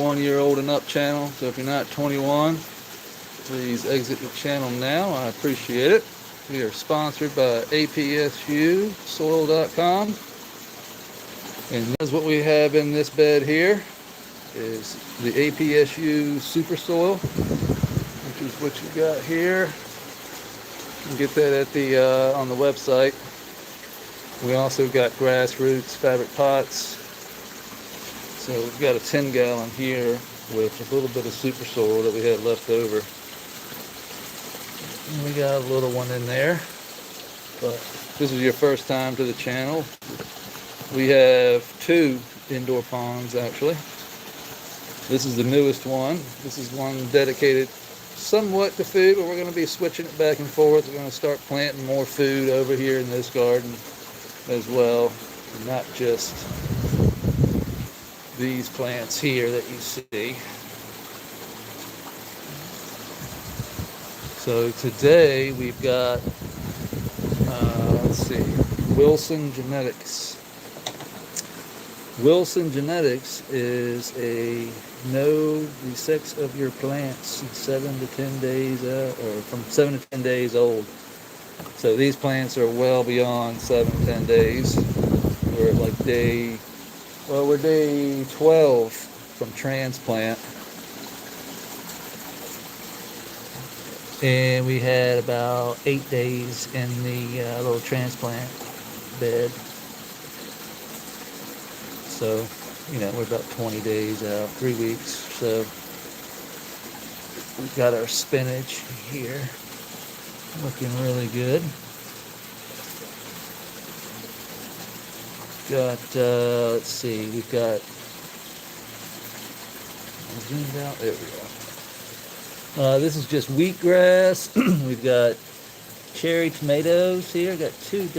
21-year-old and up channel. So if you're not 21, please exit the channel now. I appreciate it. We are sponsored by APSUsoil.com. And that's what we have in this bed here is the APSU Super Soil, which is what you got here. You can get that at the on the website. We also got grassroots fabric pots. So we've got a 10-gallon here with a little bit of super soil that we had left over. And we got a little one in there. But if this is your first time to the channel, we have 2 indoor ponds actually. This is the newest one. This is one dedicated somewhat to food, but we're going to be switching it back and forth. We're going to start planting more food over here in this garden as well, not just these plants here that you see. So today we've got let's see, Wilson Genetics. Wilson Genetics is a know the sex of your plants 7 to 10 days or from 7 to 10 days old. So these plants are well beyond 7 to 10 days. We're like we're day 12 from transplant. And we had about 8 days in the little transplant bed. So, you know, we're about 20 days out, 3 weeks. So we've got our spinach here, looking really good. Got, let's see, we've got, zoomed out, there we go. This is just wheatgrass. We've got cherry tomatoes here. Got two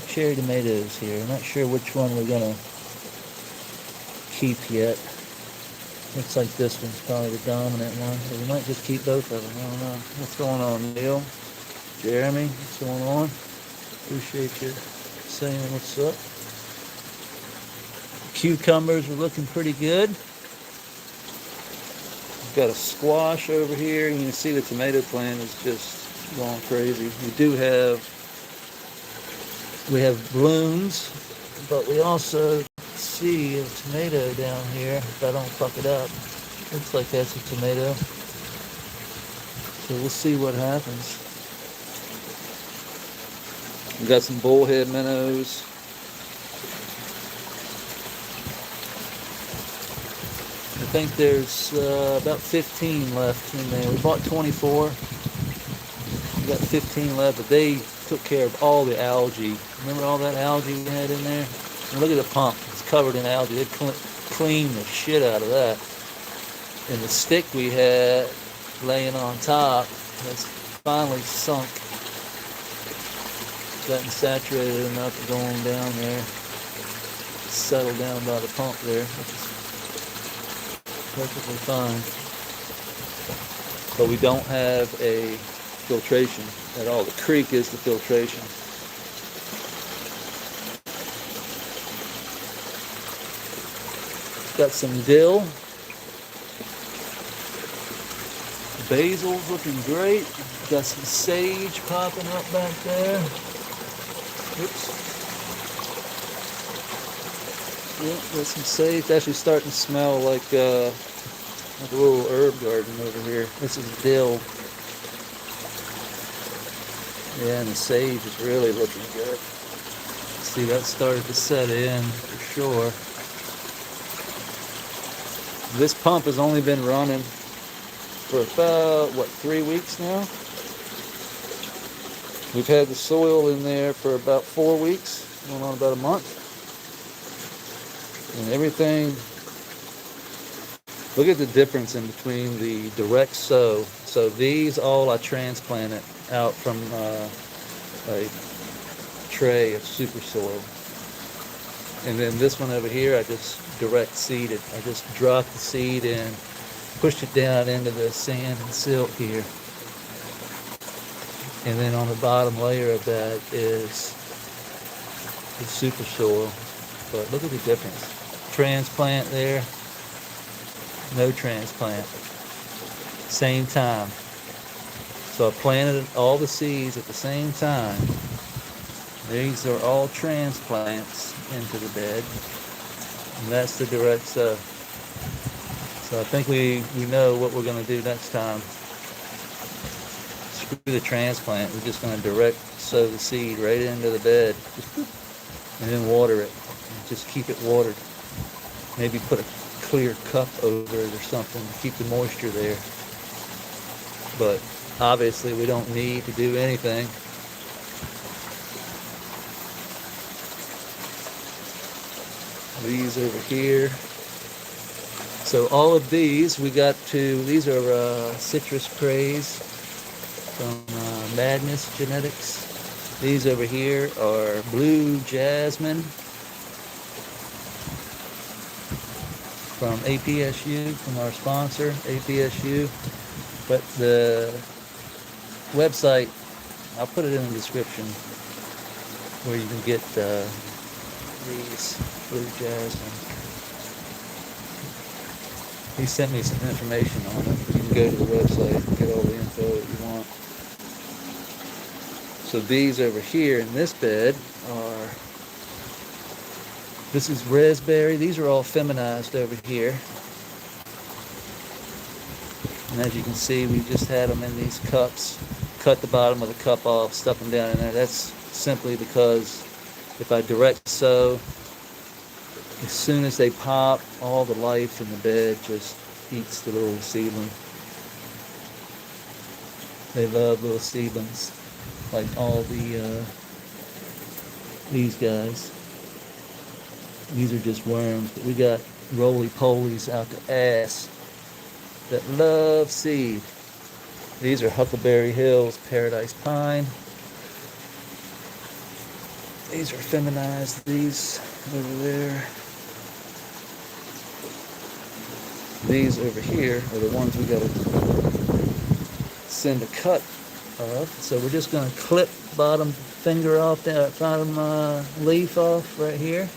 cherry tomatoes here. I'm not sure which one we're gonna keep yet. Looks like this one's probably the dominant one, so we might just keep both of them. I don't know. What's going on, Neil? Jeremy, what's going on? Appreciate you saying what's up. Cucumbers are looking pretty good. We've got a squash over here, and you can see the tomato plant is just going crazy. We have blooms, but we also see a tomato down here. If I don't fuck it up, looks like that's a tomato. So we'll see what happens. We got some bullhead minnows. I think there's about 15 left in there. We bought 24. We got 15 left, but they took care of all the algae. Remember all that algae we had in there? And look at the pump. It's covered in algae. They cleaned the shit out of that. And the stick we had laying on top has finally sunk. Gotten saturated enough to going down there. Settled down by the pump there, which is perfectly fine. But we don't have a filtration at all. The creek is the filtration. Got some dill. Basil's looking great. Got some sage popping up back there. Oops. Yeah, got some sage. It's actually starting to smell like a little herb garden over here. This is dill. Yeah, and the sage is really looking good. See, that started to set in for sure. This pump has only been running for about, 3 weeks now? We've had the soil in there for about 4 weeks, going on about a month. And everything, look at the difference in between the direct sow. So these all I transplanted out from a tray of super soil. And then this one over here, I just direct seeded. I just dropped the seed in, pushed it down into the sand and silt here. And then on the bottom layer of that is the super soil. But look at the difference. Transplant there. No transplant. Same time. So I planted all the seeds at the same time. These are all transplants into the bed. And that's the direct sow. So I think we know what we're going to do next time. Screw the transplant. We're just going to direct sow the seed right into the bed. And then water it. And just keep it watered. Maybe put a clear cup over it or something to keep the moisture there. But obviously we don't need to do anything. These over here. So all of these, these are citrus praise from Madness Genetics. These over here are blue jasmine from APSU, from our sponsor, APSU. But the website, I'll put it in the description, where you can get these blue jasmine. He sent me some information on it. You can go to the website and get all the info that you want. So these over here in this bed are, this is raspberry. These are all feminized over here. And as you can see, we just had them in these cups. Cut the bottom of the cup off, stuck them down in there. That's simply because if I direct sow, as soon as they pop, all the life in the bed just eats the little seedling. They love little seedlings, like all these guys. These are just worms, but we got roly-polies out the ass that love seed. These are Huckleberry Hills Paradise Pine. These are feminized, these over there. These over here are the ones we gotta send a cut of. So we're just gonna clip bottom finger off, that bottom leaf off right here.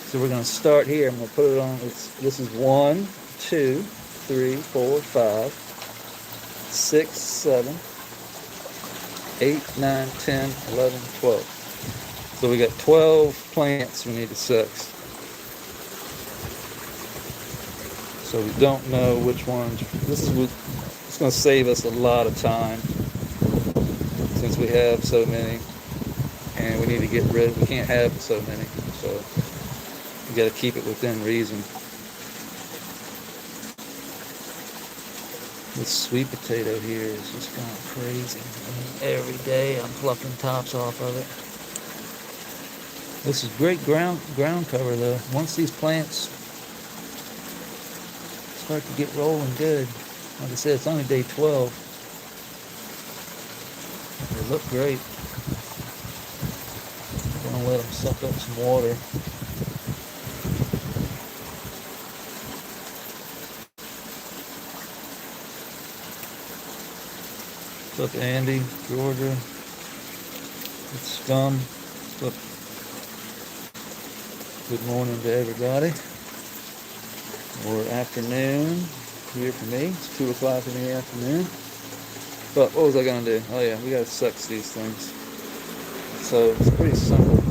So we're gonna start here. I'm gonna put it on, this is 1, 2, 3, 4, 5, 6, 7, 8, 9, 10, 11, 12. So we got 12 plants we need to sex. So we don't know which ones. It's going to save us a lot of time since we have so many, and we need to get rid. We can't have so many, so we got to keep it within reason. This sweet potato here is just going crazy. I mean, every day I'm plucking tops off of it. This is great ground cover though. Once these plants start to get rolling good, like I said, it's only day 12. They look great. I'm gonna let them suck up some water. What's up, Andy, Georgia? It's Scum. What's up? Good morning to everybody. Or afternoon here for me. It's 2 o'clock in the afternoon. But what was I going to do? Oh yeah, we got to sex these things. So it's pretty simple.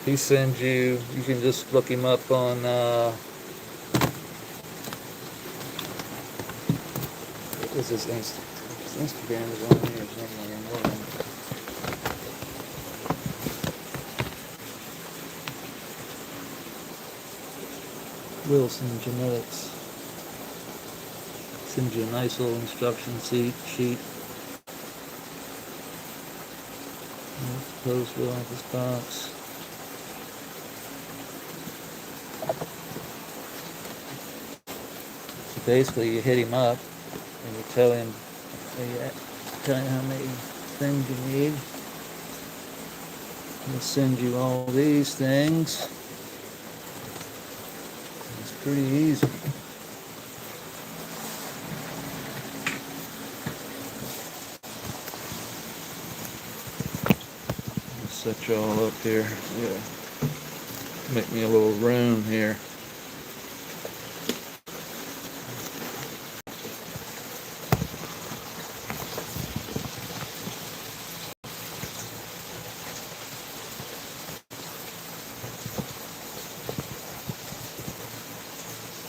He sends you can just look him up on what was his Instagram is on here somewhere. Wilson Genetics. Sends you a nice little instruction sheet. Post will have this box. So basically you hit him up and you tell him how many things you need. He'll send you all these things. It's pretty easy. I'll set you all up here. Yeah. Make me a little room here.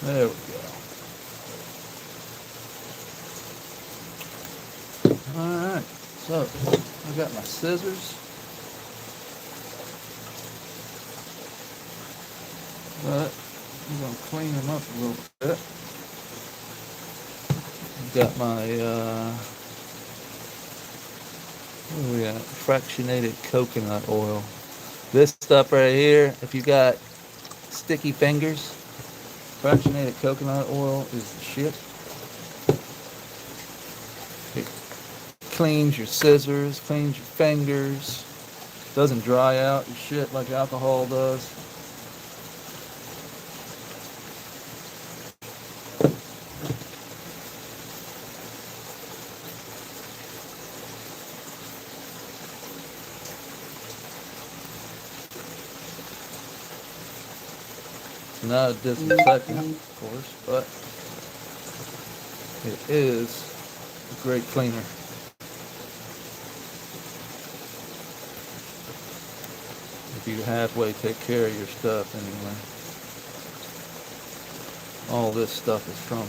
There we go. Alright, so I got my scissors. But I'm going to clean them up a little bit. Got my, what do we got? Fractionated coconut oil. This stuff right here, if you got sticky fingers, fractionated coconut oil is the shit. It cleans your scissors, cleans your fingers, doesn't dry out your shit like alcohol does. Not a disinfectant, of course, but it is a great cleaner. If you halfway take care of your stuff anyway. All this stuff is from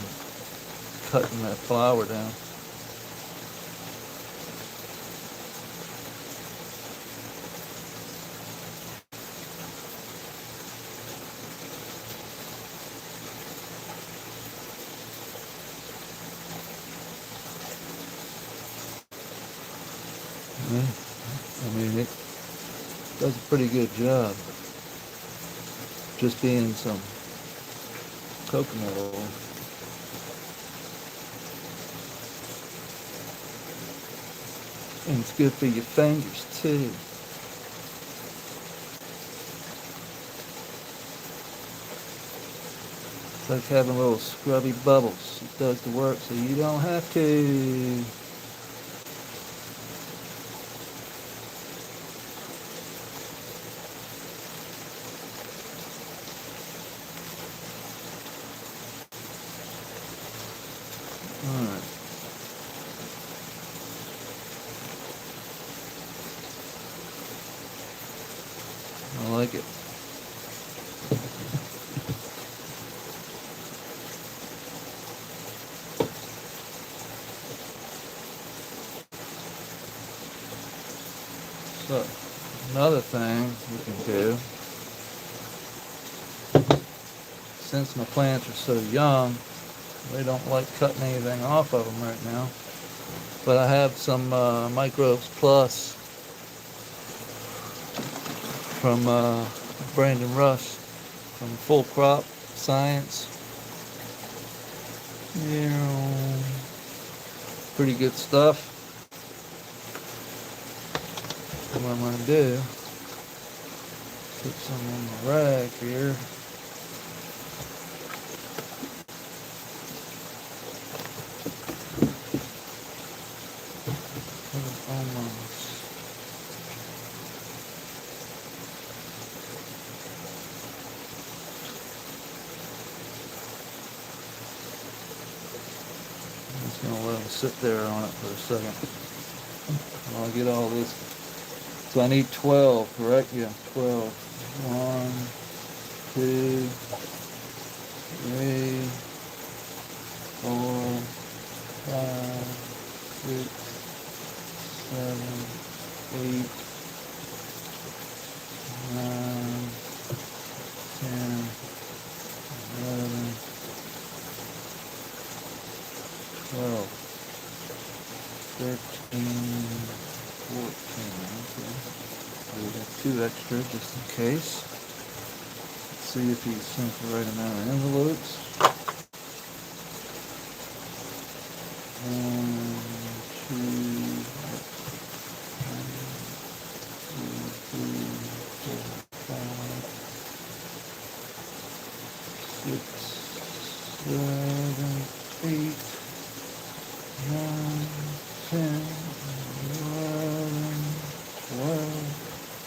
cutting that flour down. I mean, it does a pretty good job. Just being some coconut oil. And it's good for your fingers too. It's like having little scrubby bubbles. It does the work so you don't have to. Alright. I like it. So, another thing we can do, since my plants are so young, they don't like cutting anything off of them right now. But I have some Microbes Plus from Brandon Rush from Full Crop Science. Yeah, pretty good stuff. What I'm going to do, put some on the rag here. I'm just going to let them sit there on it for a second. I'll get all this. So I need 12, correct? Yeah, 12. 1, 2, 3, 4, 5, 6, 7, 8, 9, 10, 11, 12, 13, 14. Okay. We got 2 extra just in case. Let's see if he sent the right amount of envelopes. 1, 2, 3, 4, 5, 6, 7, 8, 9, 10, 11, 12,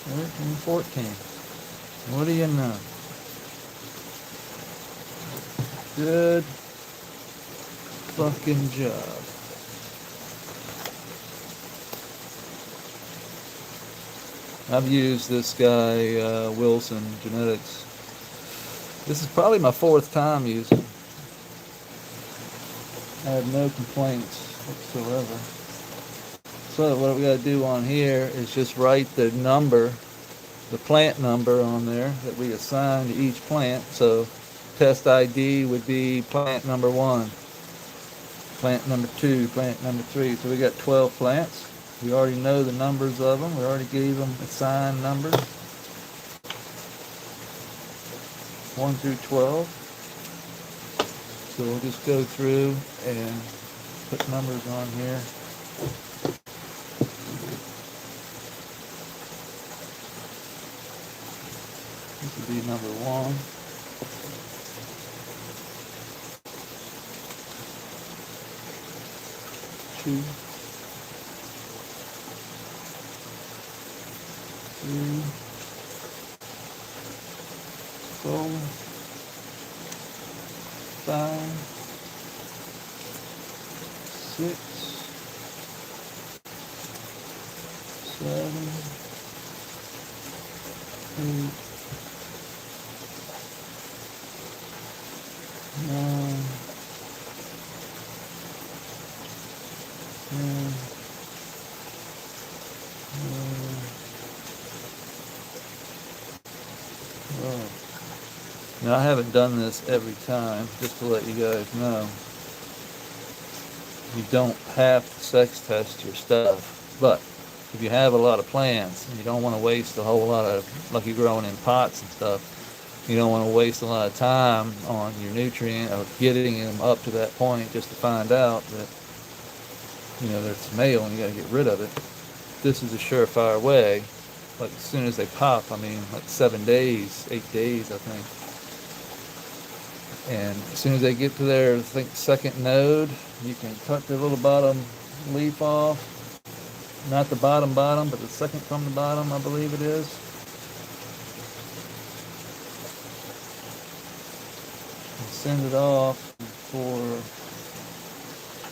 13, 14. What do you know? Good fucking job. I've used this guy, Wilson Genetics. This is probably my 4th time using him. I have no complaints whatsoever. So what we got to do on here is just write the number, the plant number on there that we assign to each plant. So test ID would be plant number 1, plant number 2, plant number 3. So we got 12 plants. We already know the numbers of them. We already gave them assigned numbers, 1 through 12. So we'll just go through and put numbers on here. This would be number 1. Two, 3, 4, 5, 6, 7, 8, 9, 10, 12. Now I haven't done this every time, just to let you guys know. You don't have to sex test your stuff, but if you have a lot of plants and you don't want to waste a whole lot of, like you're growing in pots and stuff, you don't want to waste a lot of time on your nutrient or getting them up to that point just to find out that, you know, there's a male and you got to get rid of it. This is a surefire way. Like as soon as they pop, I mean, like 7 days, 8 days, I think. And as soon as they get to their, I think, second node, you can cut the little bottom leaf off. Not the bottom, but the second from the bottom, I believe it is. And send it off for,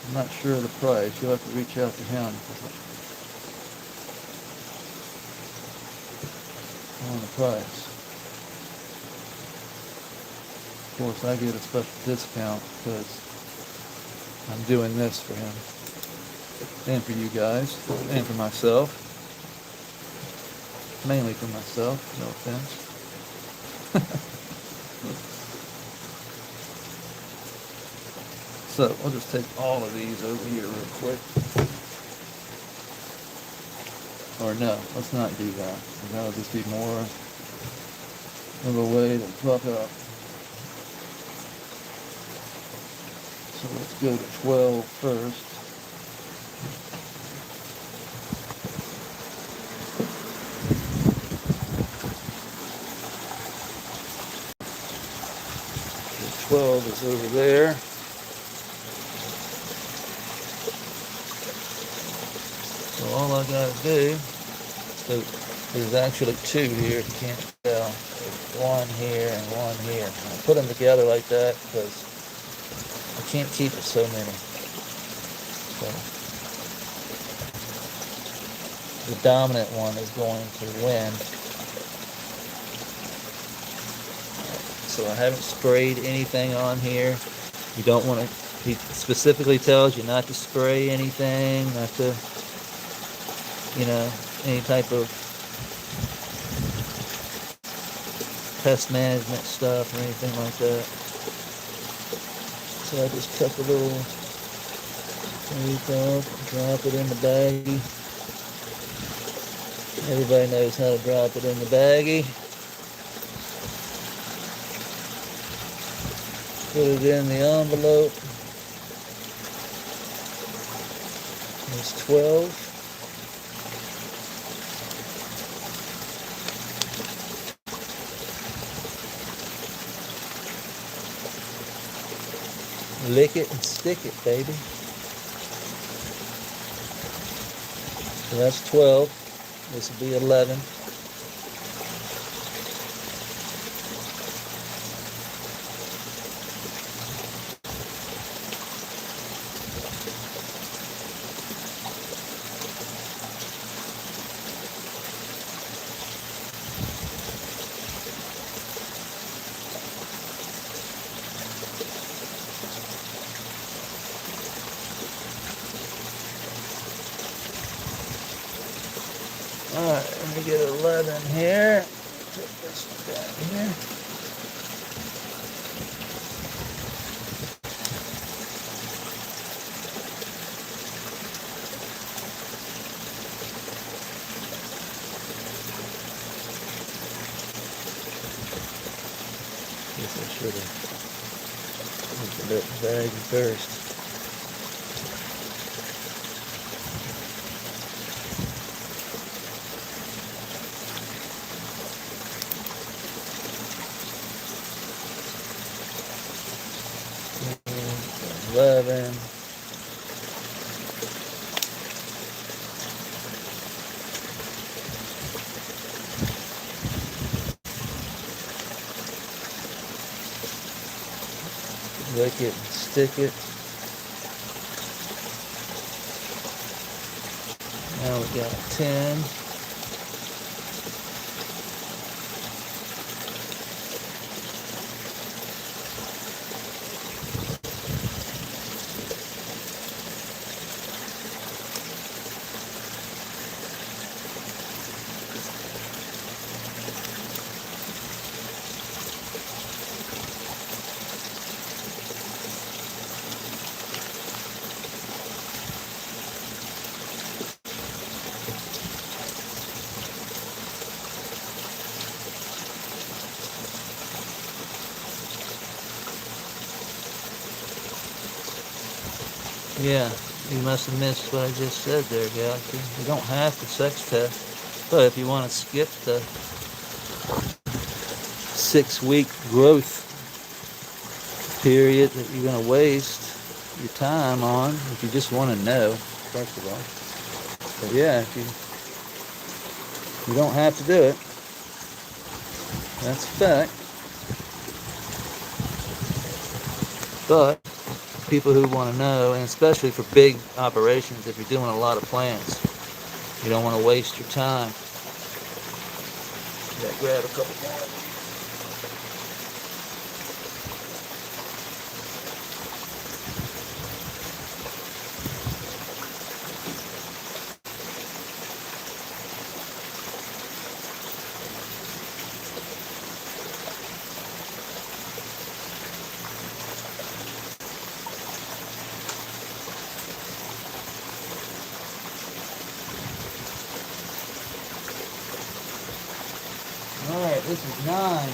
I'm not sure of the price. You'll have to reach out to him on the price. Of course, I get a special discount because I'm doing this for him and for you guys and for myself. Mainly for myself, no offense. So I'll just take all of these over here real quick. Or no, let's not do that. That'll just be more of a way to fuck up. So let's go to 12 first. So 12 is over there. So all I gotta do, so there's actually 2 here, if you can't tell. There's 1 here and 1 here. I put them together like that because I can't keep it so many. So the dominant one is going to win. So I haven't sprayed anything on here. You don't want to, he specifically tells you not to spray anything, not to, you know, any type of pest management stuff or anything like that. So I just cut the little leaf off, drop it in the baggie. Everybody knows how to drop it in the baggie. Put it in the envelope. There's 12. Lick it and stick it, baby. So that's 12. This will be 11. Alright, let me get 11 here. Put this one down here. Guess I should have opened up the bag first. Mm, 11. Lick it and stick it. Now we got 10. Yeah, you must have missed what I just said there, Galaxy. You don't have to sex test, but if you want to skip the 6-week growth period that you're going to waste your time on, if you just want to know, first of all. But yeah, if you don't have to do it. That's a fact. But people who want to know, and especially for big operations, if you're doing a lot of plants, you don't want to waste your time. Yeah, grab a couple more. Alright, this is 9.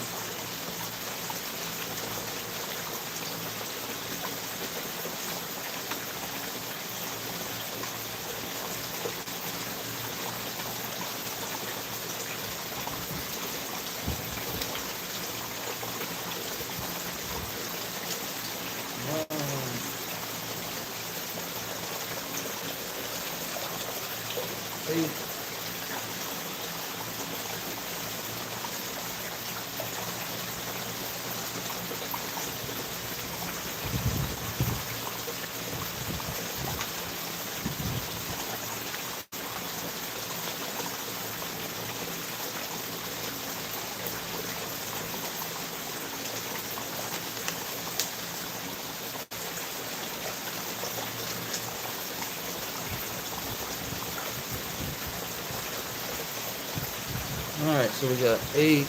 Alright, so we got 8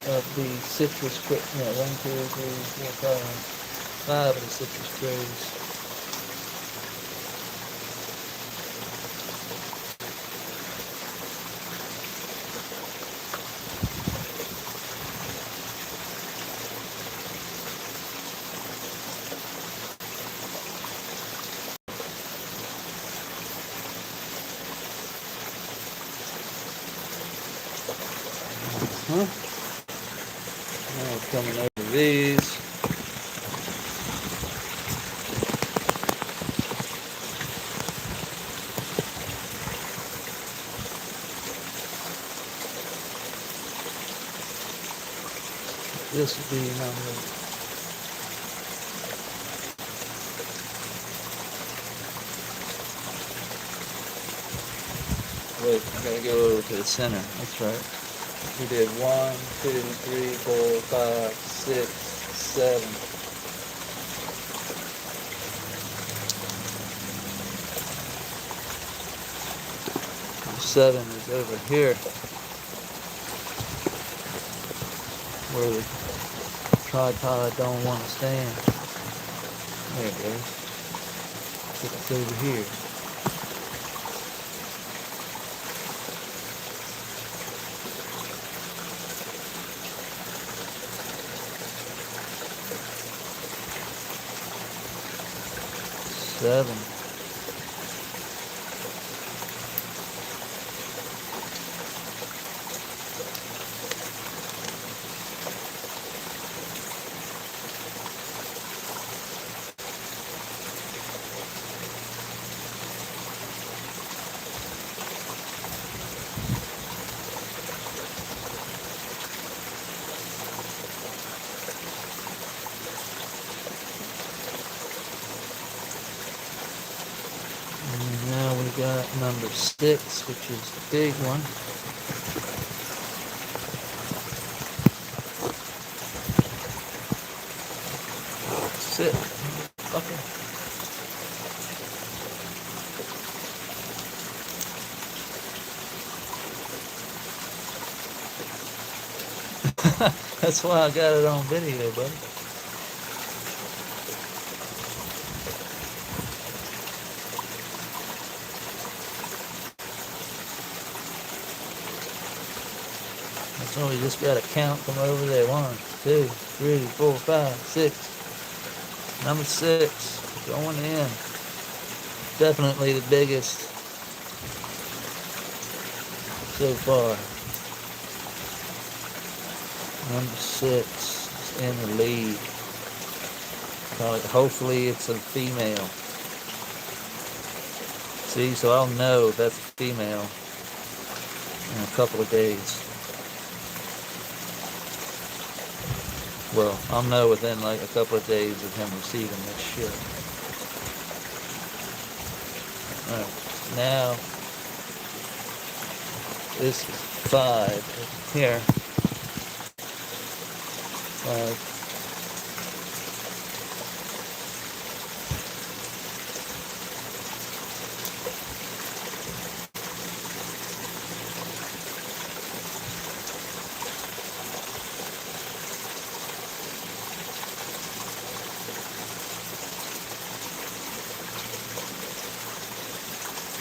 of the citrus crays. No, 1, 2, 3, 4, 5 of the citrus crays. Now we're coming over these. This will be number. Wait, I gotta go over to the center. That's right. We did 1, 2, 3, 4, 5, 6, 7. 7 is over here, where the tripod don't want to stand. There it goes. It's over here. Seven. And now we got number 6, which is the big one. Sit, fucker. That's why I got it on video, buddy. So we just got to count from over there. 1, 2, 3, 4, 5, 6. Number 6 going in. Definitely the biggest so far. Number 6 is in the lead. Hopefully it's a female. See, so I'll know that's a female in a couple of days. Well, I'll know within like a couple of days of him receiving this shit. Alright, now this is 5 here. 5.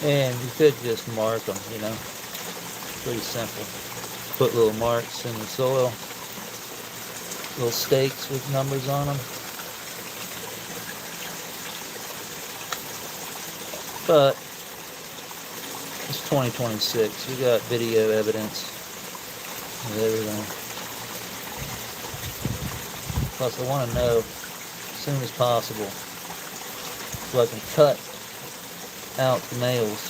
And you could just mark them, you know, pretty simple. Put little marks in the soil, little stakes with numbers on them. But it's 2026, we got video evidence of everything. Plus I want to know as soon as possible so I can cut out the males.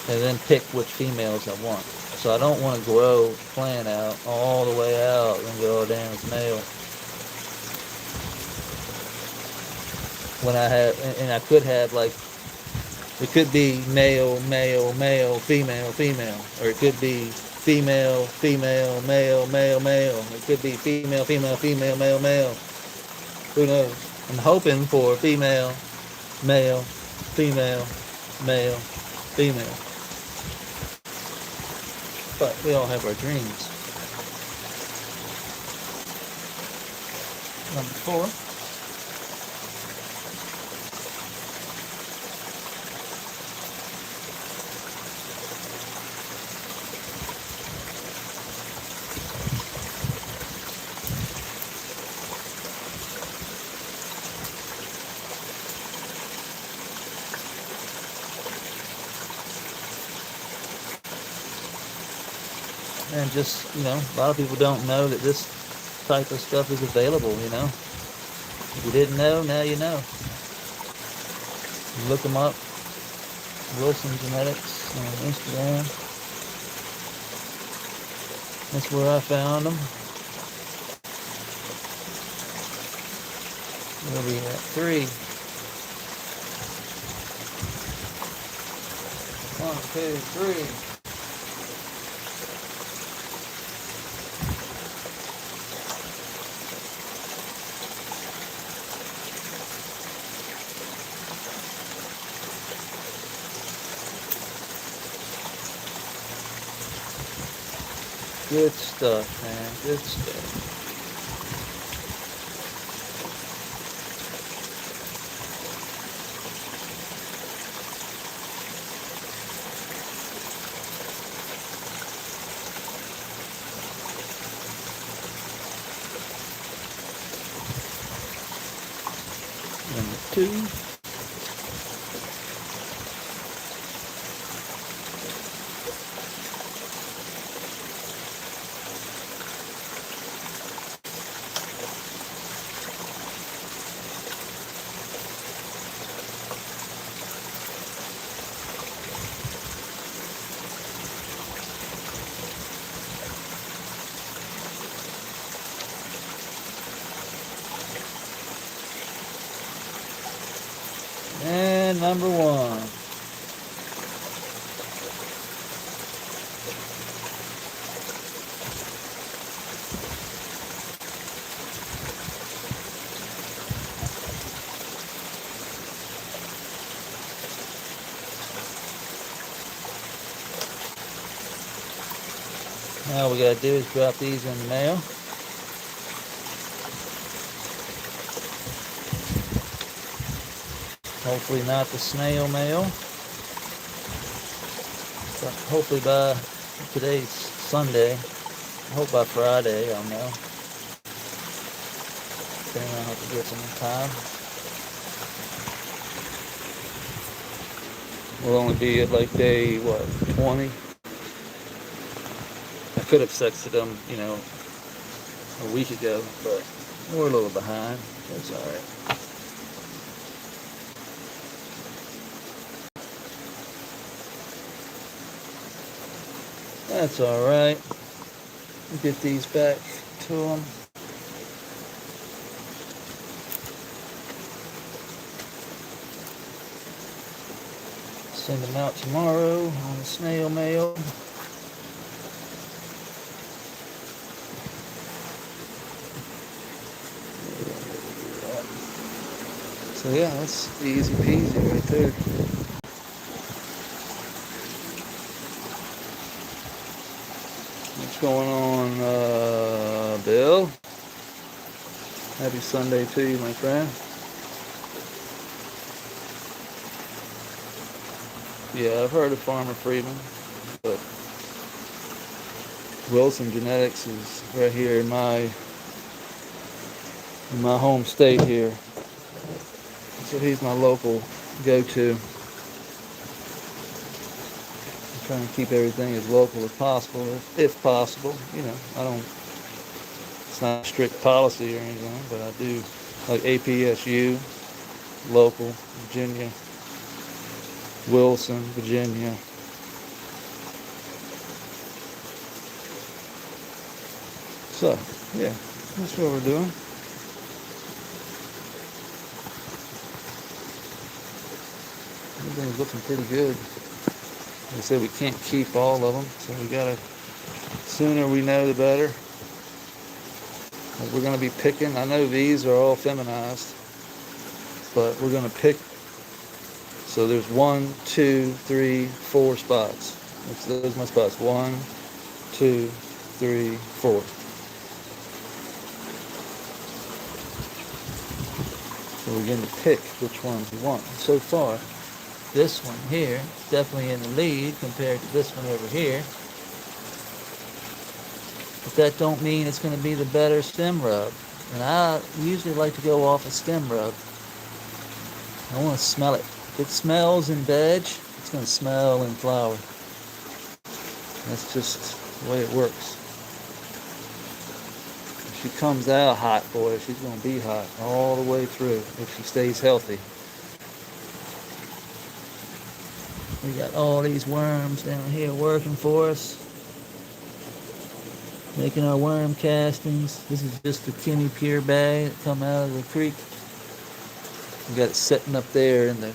And then pick which females I want. So I don't want to grow the plant out all the way out and go down as male. When I have, and I could have like, it could be male, male, male, female, female. Or it could be female, female, male, male, male. It could be female, female, female, male, male. Who knows? I'm hoping for female, male, female, male, female. But we all have our dreams. Number 4. And just, you know, a lot of people don't know that this type of stuff is available, you know. If you didn't know, now you know. You look them up, Wilson Genetics on Instagram. That's where I found them. We'll be at 3. 1, 2, 3. Good stuff, man. Good stuff. Number 2. And number 1. Now all we gotta do is drop these in the mail. Hopefully not the snail mail. But hopefully by today's Sunday. I hope by Friday I'll know. Depending on how to get some time. We'll only be at like day, 20? I could have sexted them, a week ago, but we're a little behind. That's alright. That's alright. We'll get these back to them. Send them out tomorrow on the snail mail. So yeah, that's easy peasy right there. What's going on, Bill? Happy Sunday to you, my friend. Yeah, I've heard of Farmer Freeman, but Wilson Genetics is right here in my home state here. So he's my local go-to. I'm trying to keep everything as local as possible, if possible. It's not a strict policy or anything, but I do like APSU, local, Virginia, Wilson, Virginia. So, yeah, that's what we're doing. Everything's looking pretty good. Like I said, we can't keep all of them, so we gotta, sooner we know the better. Like we're gonna be picking, I know these are all feminized, but we're gonna pick. So there's 1, 2, 3, 4 spots. Those are my spots. 1, 2, 3, 4. So we're going to pick which ones we want. So far, this one here is definitely in the lead compared to this one over here. But that don't mean it's going to be the better stem rub. And I usually like to go off a stem rub. I want to smell it. If it smells in veg, it's going to smell in flower. That's just the way it works. If she comes out hot, boy, she's going to be hot all the way through if she stays healthy. We got all these worms down here working for us. Making our worm castings. This is just the Kenny Pure Bay that come out of the creek. We got it sitting up there in the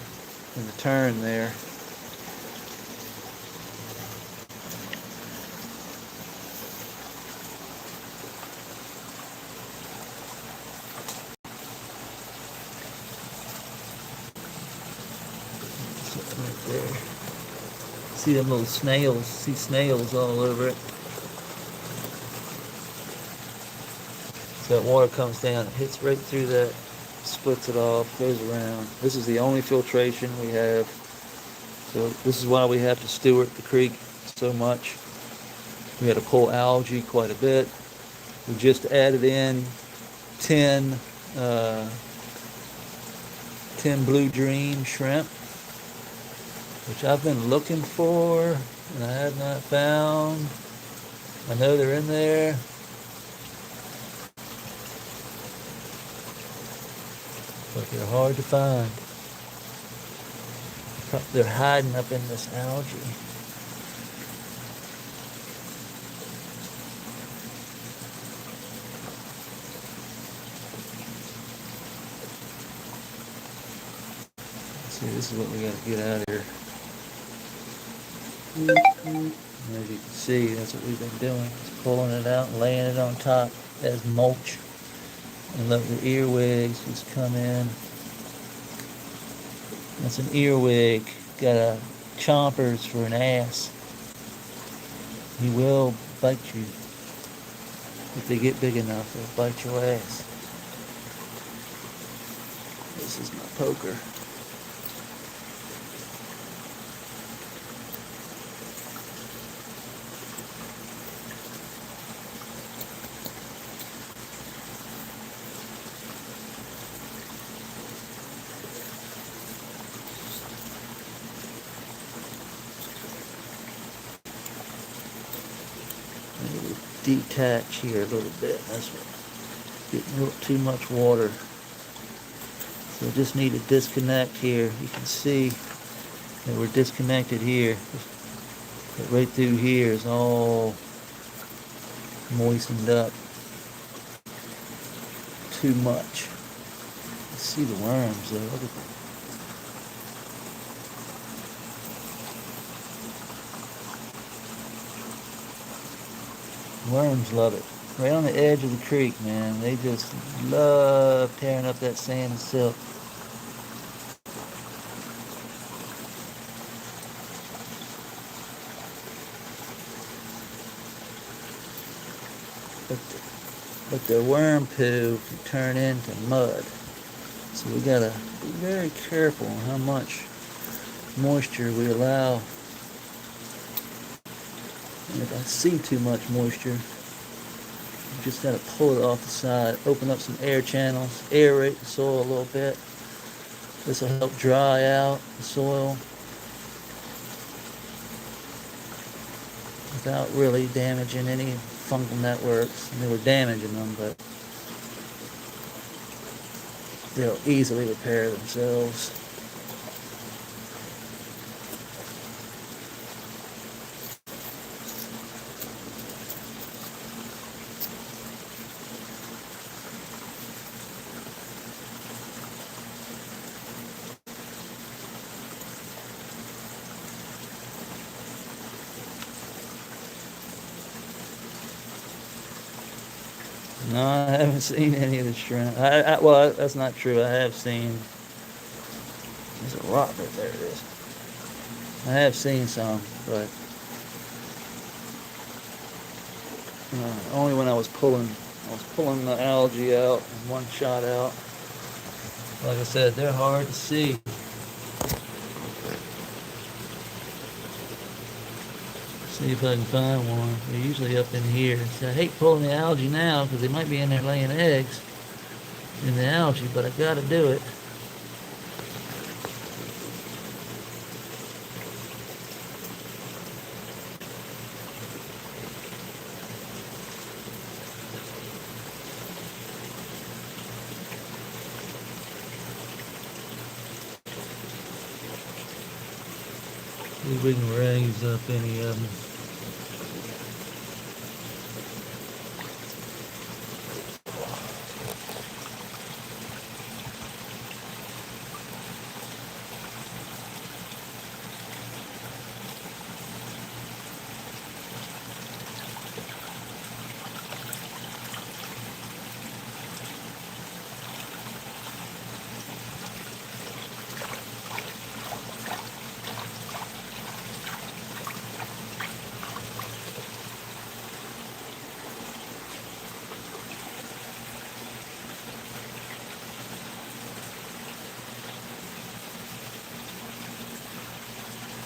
turn there. Sitting right there. See them little snails. See snails all over it. So that water comes down, it hits right through that, splits it off, goes around. This is the only filtration we have. So this is why we have to steward the creek so much. We had to pull algae quite a bit. We just added in 10, uh, 10 blue dream shrimp, which I've been looking for and I have not found. I know they're in there. But they're hard to find. They're hiding up in this algae. See, this is what we got to get out of here. And as you can see, that's what we've been doing. Just pulling it out and laying it on top as mulch. And let the earwigs just come in. That's an earwig. Got a chompers for an ass. He will bite you. If they get big enough, they'll bite your ass. This is my poker. Detach here a little bit. That's what, getting a little too much water. So just need to disconnect here. You can see that we're disconnected here. But right through here is all moistened up. Too much. Let's see the worms though. Look at that. Worms love it. Right on the edge of the creek, man. They just love tearing up that sand and silt. But the worm poo can turn into mud. So we gotta be very careful on how much moisture we allow. And if I see too much moisture, you just gotta pull it off the side, open up some air channels, aerate the soil a little bit. This will help dry out the soil without really damaging any fungal networks. I mean, we're damaging them, but they'll easily repair themselves. No, I haven't seen any of the shrimp. Well, that's not true. I have seen. There's a rock right there. It is. I have seen some, but only when I was pulling the algae out in one shot out. Like I said, they're hard to see. See if I can find one. They're usually up in here. So I hate pulling the algae now because they might be in there laying eggs in the algae, but I gotta do it. See if we can raise up any of them.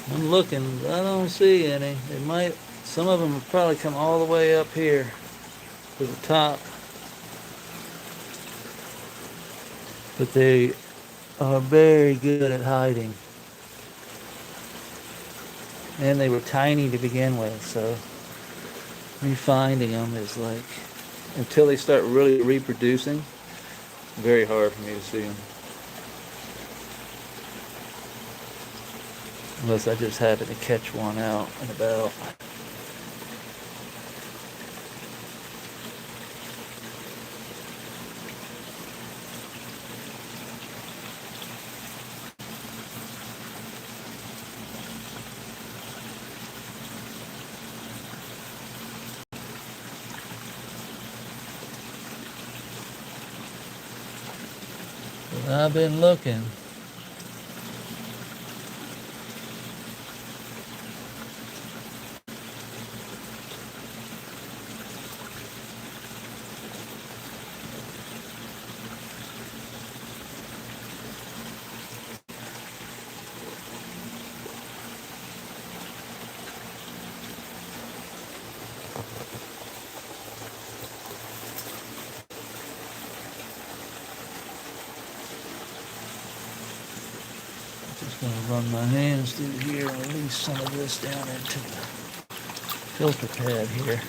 I'm looking, but I don't see any. They might, some of them have probably come all the way up here to the top. But they are very good at hiding. And they were tiny to begin with, so me finding them is like, until they start really reproducing, very hard for me to see them. Unless I just happen to catch one out and about. But I've been looking. Just gonna run my hands through here and release some of this down into the filter pad here.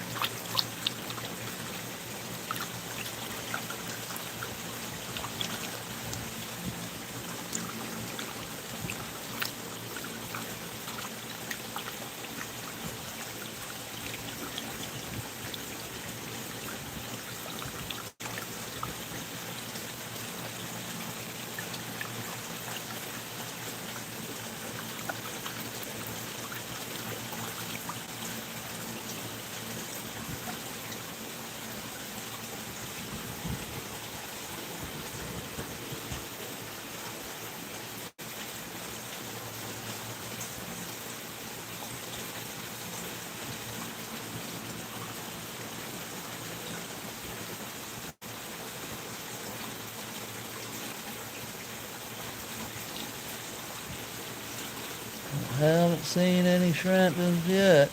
I haven't seen any shrimpins yet.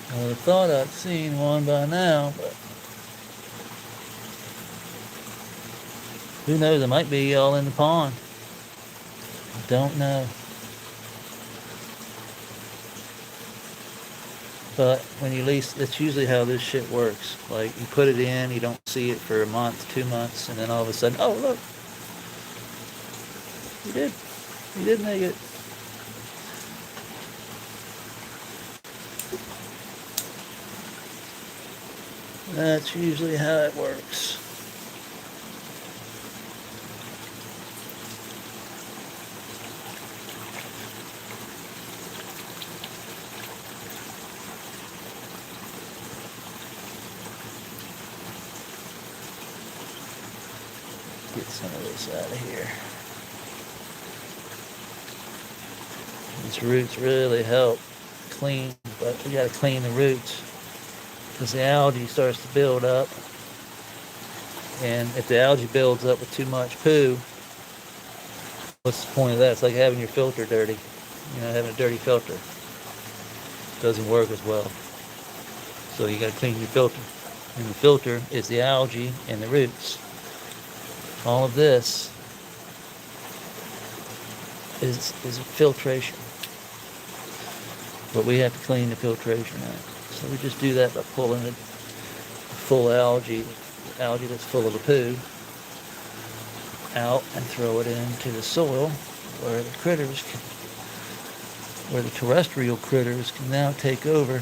I would have thought I'd seen one by now, but who knows? It might be all in the pond. Don't know. But when you lease, that's usually how this shit works. Like, you put it in, you don't see it for a month, 2 months, and then all of a sudden, oh, look. You did make it. That's usually how it works. Get some of this out of here. These roots really help clean, but we gotta clean the roots because the algae starts to build up. And if the algae builds up with too much poo, what's the point of that? It's like having your filter dirty. You know, having a dirty filter. Doesn't work as well. So you gotta clean your filter. And the filter is the algae and the roots. All of this is filtration. But we have to clean the filtration out. So we just do that by pulling the full algae that's full of the poo, out and throw it into the soil where the terrestrial critters can now take over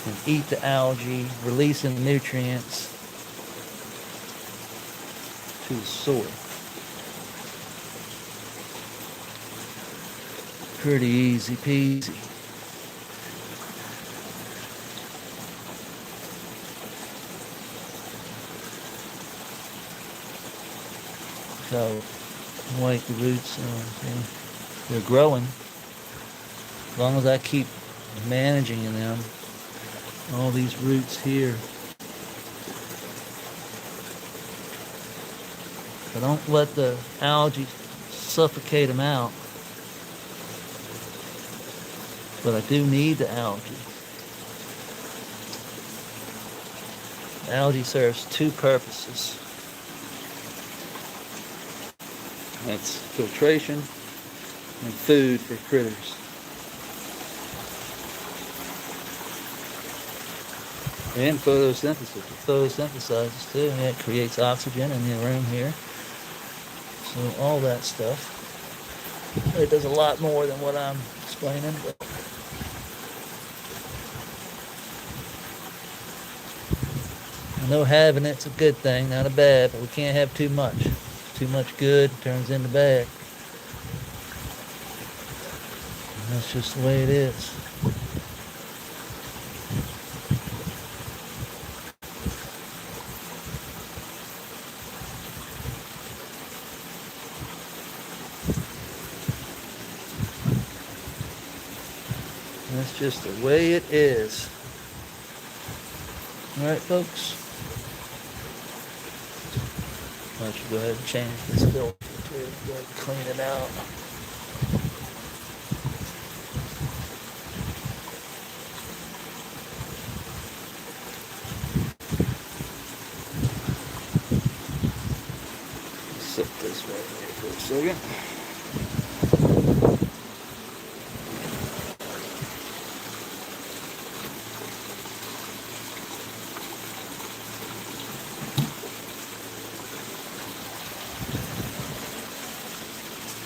and eat the algae, releasing the nutrients to the soil. Pretty easy peasy. So white the roots are, see, they're growing. As long as I keep managing them, all these roots here. I don't let the algae suffocate them out. but I do need the algae. Algae serves two purposes. That's filtration and food for critters. And photosynthesis. It photosynthesizes too, and it creates oxygen in the room here. So all that stuff. It does a lot more than what I'm explaining, but I know having it's a good thing, not a bad, but we can't have too much. Too much good turns into bad. And that's just the way it is. That's just the way it is. All right, folks. I should go ahead and change this filter too. Go ahead and clean it out. Set this right here for a second.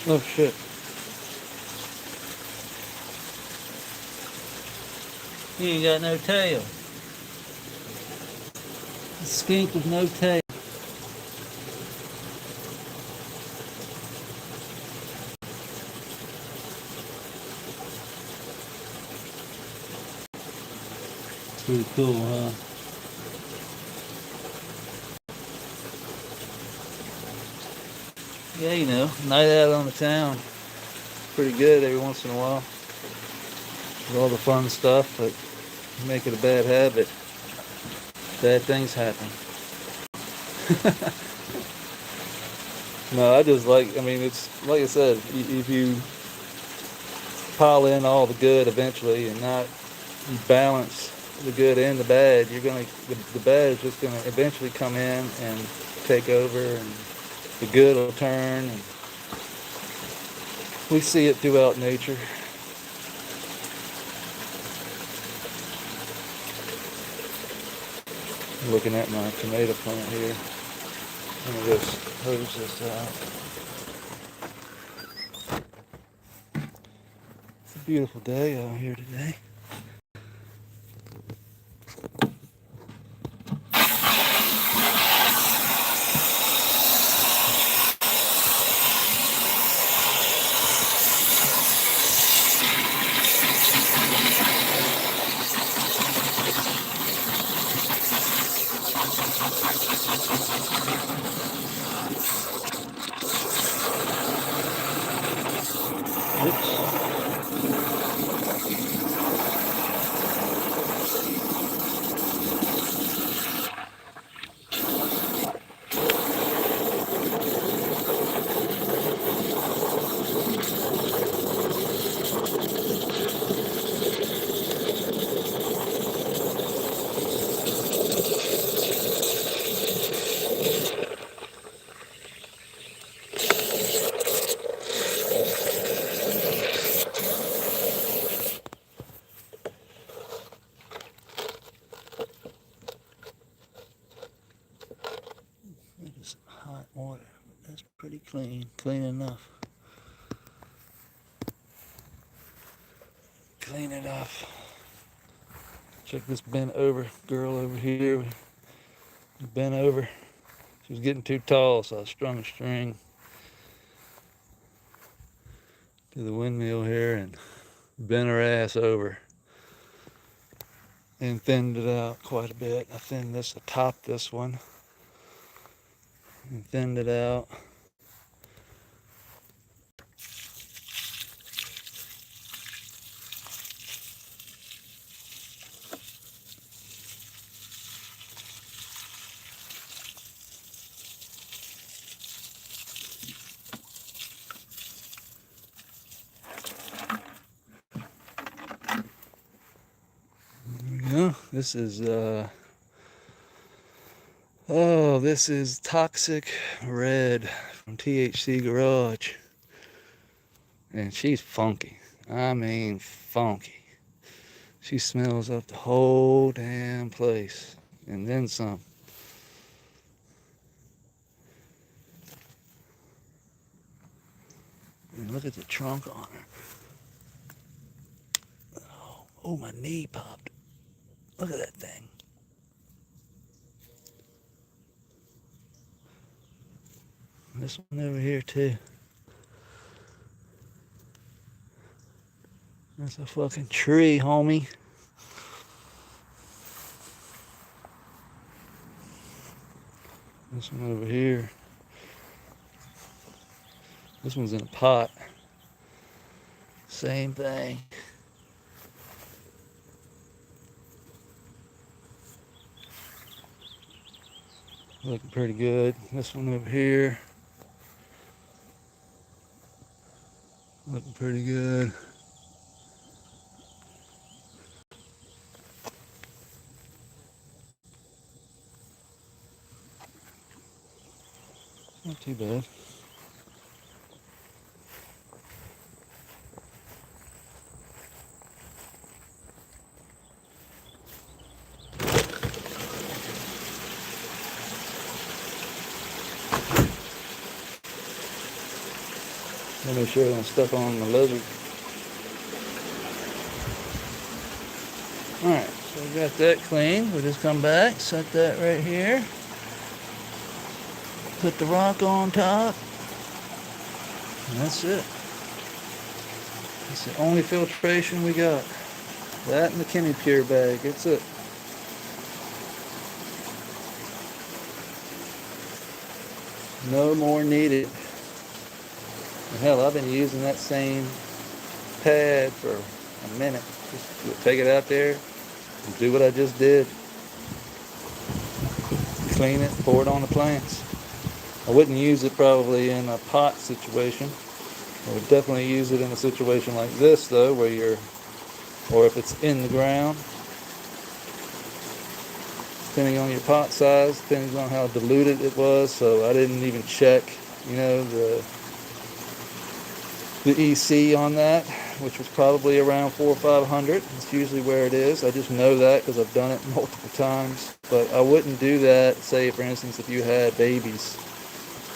Oh shit. He ain't got no tail. A skink with no tail. Pretty cool, huh? Yeah, you know, night out on the town. Pretty good every once in a while. With all the fun stuff, but make it a bad habit. Bad things happen. No, I just like, I mean, it's like I said, if you pile in all the good eventually and not balance the good and the bad, you're gonna, the bad is just gonna eventually come in and take over, and the good will turn. And we see it throughout nature. Looking at my tomato plant here. I'm gonna just hose this out. It's a beautiful day out here today. Oops. Some hot water. That's pretty clean. Clean enough. Clean enough. Check this bent over girl over here. Bent over. She was getting too tall, so I strung a string to the windmill here and bent her ass over and thinned it out quite a bit. I thinned this atop this one and thinned it out. This is oh, this is Toxic Red from THC Garage. And she's funky. I mean funky. She smells up the whole damn place. And then some. And look at the trunk on her. Oh, my knee popped. Look at that thing. This one over here too. That's a fucking tree, homie. This one over here. This one's in a pot. Same thing. Looking pretty good. This one over here. Looking pretty good. Not too bad. Let me make sure I don't step on the lizard. Alright, so we got that clean. We'll just come back, set that right here. Put the rock on top. And that's it. It's the only filtration we got. That and the Kimmy Pure bag. That's it. No more needed. And hell, I've been using that same pad for a minute. Just take it out there and do what I just did. Clean it, pour it on the plants. I wouldn't use it probably in a pot situation. I would definitely use it in a situation like this though, where or if it's in the ground. Depending on your pot size, depending on how diluted it was. So I didn't even check, the EC on that, which was probably around 400 or 500. It's usually where it is. I just know that because I've done it multiple times. But I wouldn't do that, say for instance, if you had babies.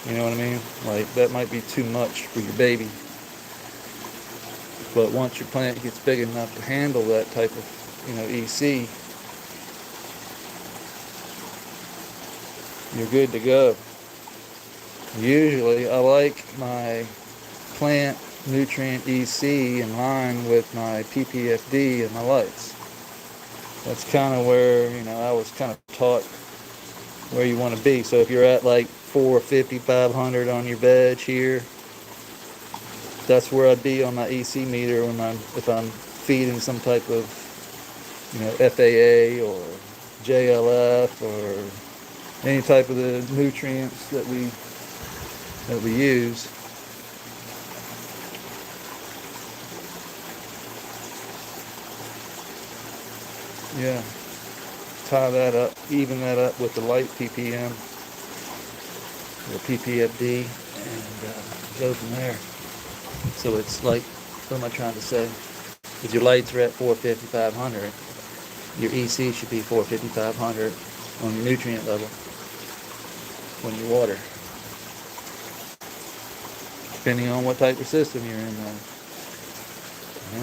You know what I mean? Like that might be too much for your baby. But once your plant gets big enough to handle that type of, EC, you're good to go. Usually I like my plant nutrient EC in line with my PPFD and my lights. That's kind of where, I was kind of taught where you want to be. So if you're at like 450, 500 on your veg here, that's where I'd be on my EC meter if I'm feeding some type of, FAA or JLF or any type of the nutrients that we use. Yeah, tie that up, even that up with the light ppm or PPFD, and go from there. So it's like, what am I trying to say? If your lights are at 450, 500, your EC should be 450, 500 on your nutrient level when you water. Depending on what type of system you're in though.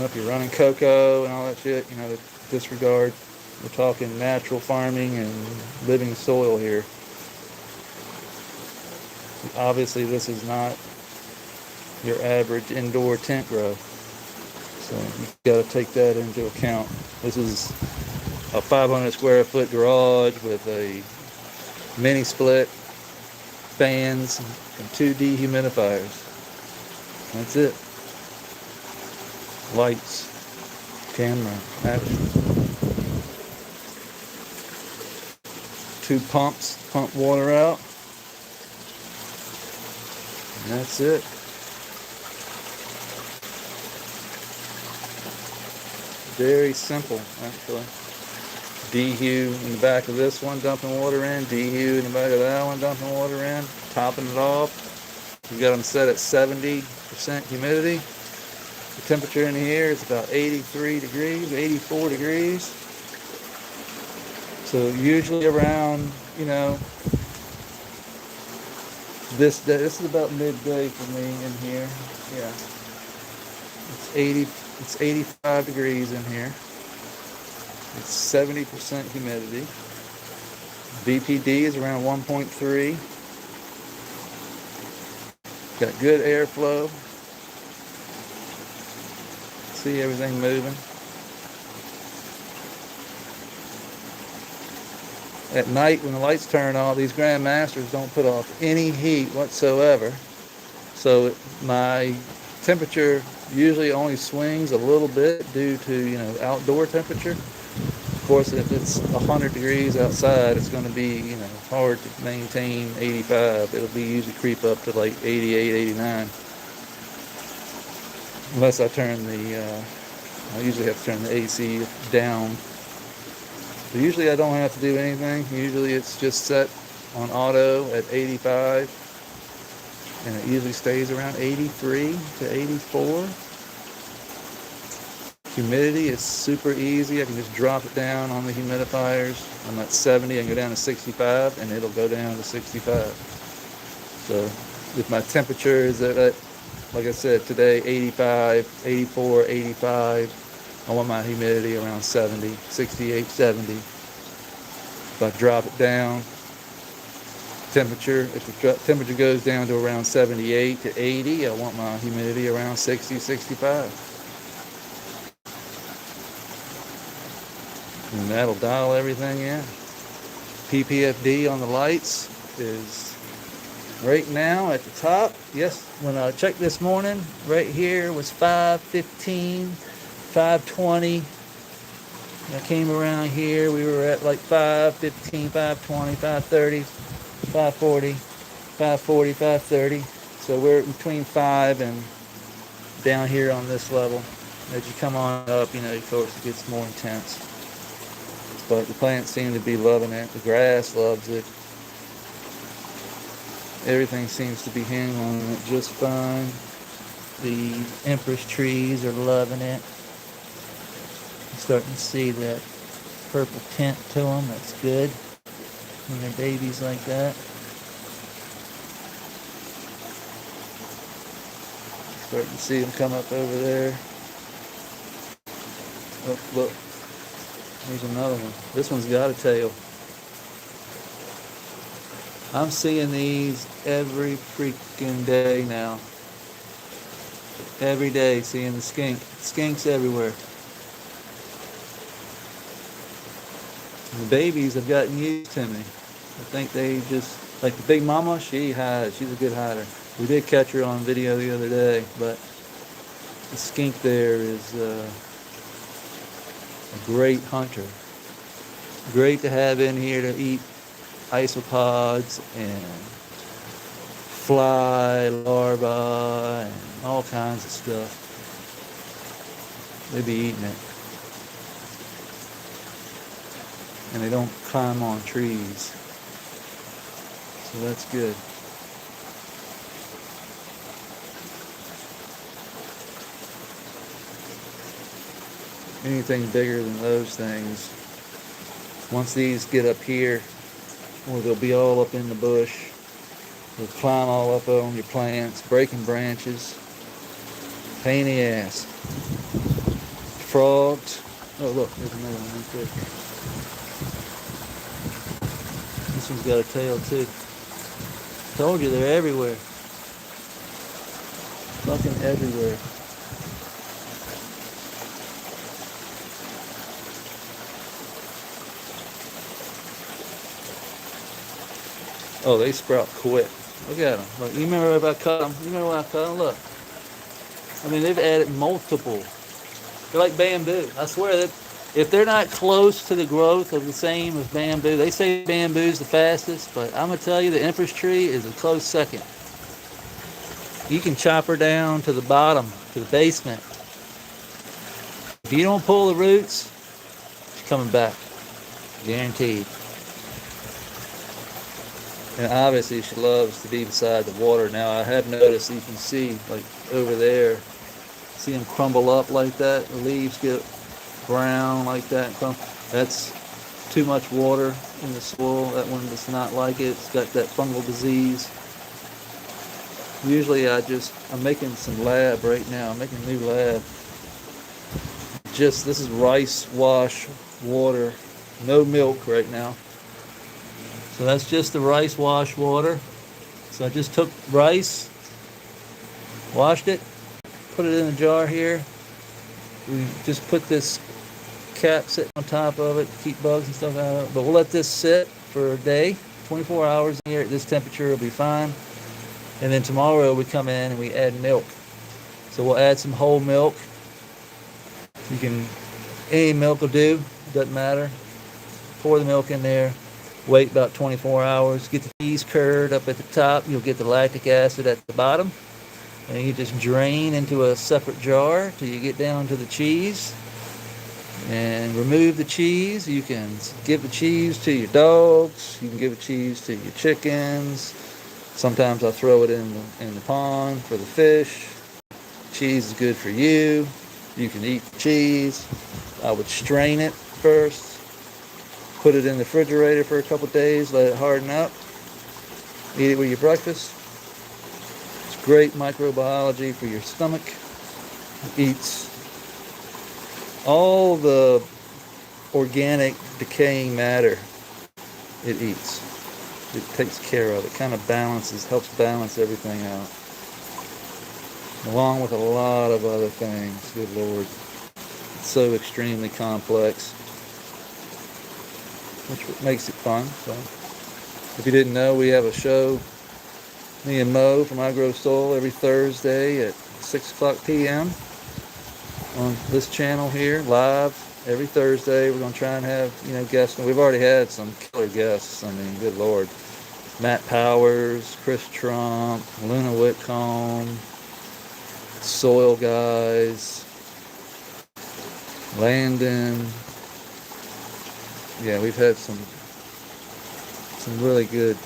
If you're running cocoa and all that shit, disregard. We're talking natural farming and living soil here. Obviously this is not your average indoor tent grow. So you've got to take that into account. This is a 500 square foot garage with a mini split, fans, and 2 dehumidifiers. That's it. Lights, camera, action. 2 pumps, pump water out. And that's it. Very simple, actually. Dehue in the back of this one, dumping water in. Dehue in the back of that one, dumping water in. Topping it off. We got them set at 70% humidity. The temperature in here is about 83 degrees, 84 degrees. So usually around, you know, this day, this is about midday for me in here. Yeah. It's 85 degrees in here. It's 70% humidity. VPD is around 1.3. Got good airflow. See everything moving. At night when the lights turn on, these Grandmasters don't put off any heat whatsoever. So my temperature usually only swings a little bit due to, you know, outdoor temperature. Of course, if it's 100 degrees outside, it's going to be, you know, hard to maintain 85. It'll be usually creep up to like 88, 89. Unless I turn I usually have to turn the AC down. But usually I don't have to do anything. Usually it's just set on auto at 85. And it usually stays around 83 to 84. Humidity is super easy. I can just drop it down on the humidifiers. I'm at 70, I can go down to 65, and it'll go down to 65. So if my temperature is at, like I said, today, 85, 84, 85, I want my humidity around 70, 68, 70. If I drop it down, if the temperature goes down to around 78 to 80, I want my humidity around 60, 65. And that'll dial everything in. PPFD on the lights is right now at the top. Yes, when I checked this morning, right here was 515, 520. I came around here, we were at like 515, 520, 530, 540, 540, 530. So we're between 5 and down here on this level. As you come on up, you know, of course it gets more intense. But the plants seem to be loving it. The grass loves it. Everything seems to be handling it just fine. The Empress trees are loving it. I'm starting to see that purple tint to them. That's good when they're babies like that. Starting to see them come up over there. Oh, look. Here's another one. This one's got a tail. I'm seeing these every freaking day now. Every day seeing the skink. Skinks everywhere. And the babies have gotten used to me. I think they just, like the big mama, she hides. She's a good hider. We did catch her on video the other day, but the skink there is a great hunter. Great to have in here to eat isopods and fly larvae and all kinds of stuff. They be eating it. And they don't climb on trees. So that's good. Anything bigger than those things, once these get up here, or they'll be all up in the bush, they'll climb all up on your plants, breaking branches, pain in the ass. Frogs. Oh look, there's another one right there. This one's got a tail too. Told you they're everywhere. Fucking everywhere. Oh, they sprout quick. Look at them. Look, you remember if I cut them? You remember when I cut them? Look. I mean, they've added multiple. They're like bamboo. I swear that if they're not close to the growth of the same as bamboo, they say bamboo's the fastest, but I'm going to tell you the Empress tree is a close second. You can chop her down to the bottom, to the basement. If you don't pull the roots, she's coming back. guaranteed. And obviously she loves to be beside the water. Now I have noticed, you can see like over there, see them crumble up like that. The leaves get brown like that. That's too much water in the soil. That one does not like it. It's got that fungal disease. Usually I'm making some lab right now. I'm making a new lab. This is rice wash water. No milk right now. So that's just the rice wash water. So I just took rice, washed it, put it in a jar here. We just put this cap sitting on top of it to keep bugs and stuff out of it. But we'll let this sit for a day, 24 hours here at this temperature will be fine. And then tomorrow we come in and we add milk. So we'll add some whole milk. Any milk will do, doesn't matter. Pour the milk in there. Wait about 24 hours, get the cheese curd up at the top, you'll get the lactic acid at the bottom, and you just drain into a separate jar till you get down to the cheese, and remove the cheese. You can give the cheese to your dogs, you can give the cheese to your chickens, sometimes I throw it in the pond for the fish. Cheese is good for you, you can eat the cheese. I would strain it first. Put it in the refrigerator for a couple days, let it harden up. Eat it with your breakfast. It's great microbiology for your stomach. It eats all the organic decaying matter. It eats. It takes care of it. Kind of helps balance everything out. Along with a lot of other things. Good Lord. It's so extremely complex, which makes it fun. So, if you didn't know, we have a show, me and Mo from I Grow Soil, every Thursday at 6 o'clock p.m. on this channel here, live every Thursday. We're going to try and have, guests. And we've already had some killer guests. I mean, good Lord. Matt Powers, Chris Trump, Luna Whitcomb, Soil Guys, Landon. Yeah, we've had some really good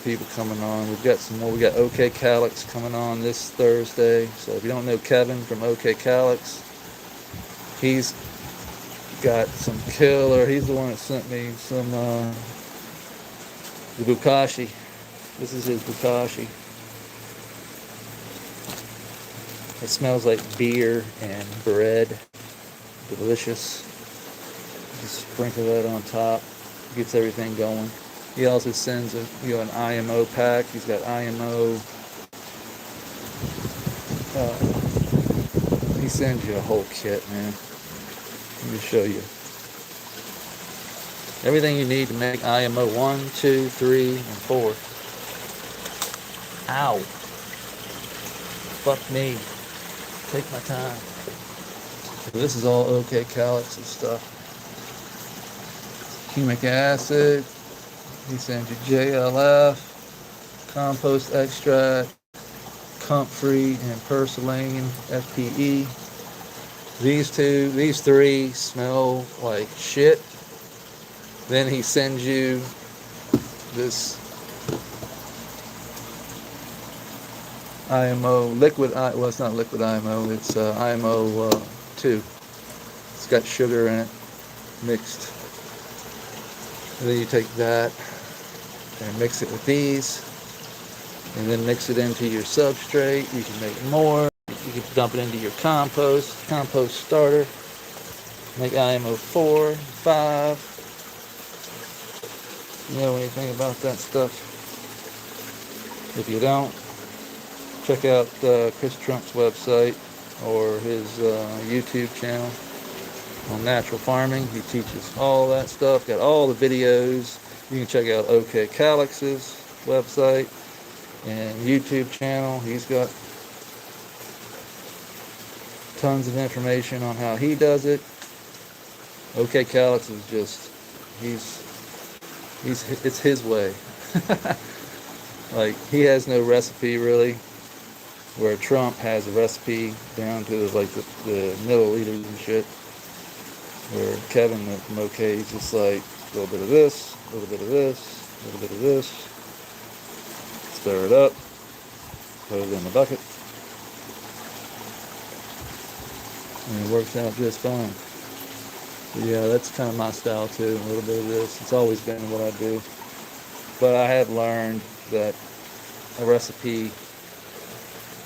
people coming on. We've got some more. We got OK Calyx coming on this Thursday. So if you don't know Kevin from OK Calyx, he's got some killer. He's the one that sent me some the Bukashi. This is his Bukashi. It smells like beer and bread. Delicious. Just sprinkle that on top. Gets everything going. He also sends an IMO pack. He's got IMO. He sends you a whole kit, man. Let me show you. Everything you need to make IMO 1, 2, 3, and 4. Ow. Fuck me. Take my time. So this is all OK Calyx and stuff. Humic acid. He sends you JLF, compost extract, comfrey, and purslane, FPE. These three smell like shit. Then he sends you this IMO liquid. Well, it's not liquid IMO. It's IMO 2. It's got sugar in it, mixed. And then you take that and mix it with these, and then mix it into your substrate. You can make more. You can dump it into your compost starter. Make IMO 4, 5. You know anything about that stuff? If you don't, check out Chris Trump's website or his YouTube channel on natural farming. He teaches all that stuff, got all the videos. You can check out OK Calyx's website and YouTube channel. He's got tons of information on how he does it. OK Calyx is just, it's his way. Like, he has no recipe really, where Trump has a recipe down to like the milliliters and shit. Where Kevin from OK, he's just like, A little bit of this, a little bit of this, a little bit of this. Stir it up. Put it in the bucket. And it works out just fine. But yeah, that's kind of my style too. A little bit of this. It's always been what I do. But I have learned that a recipe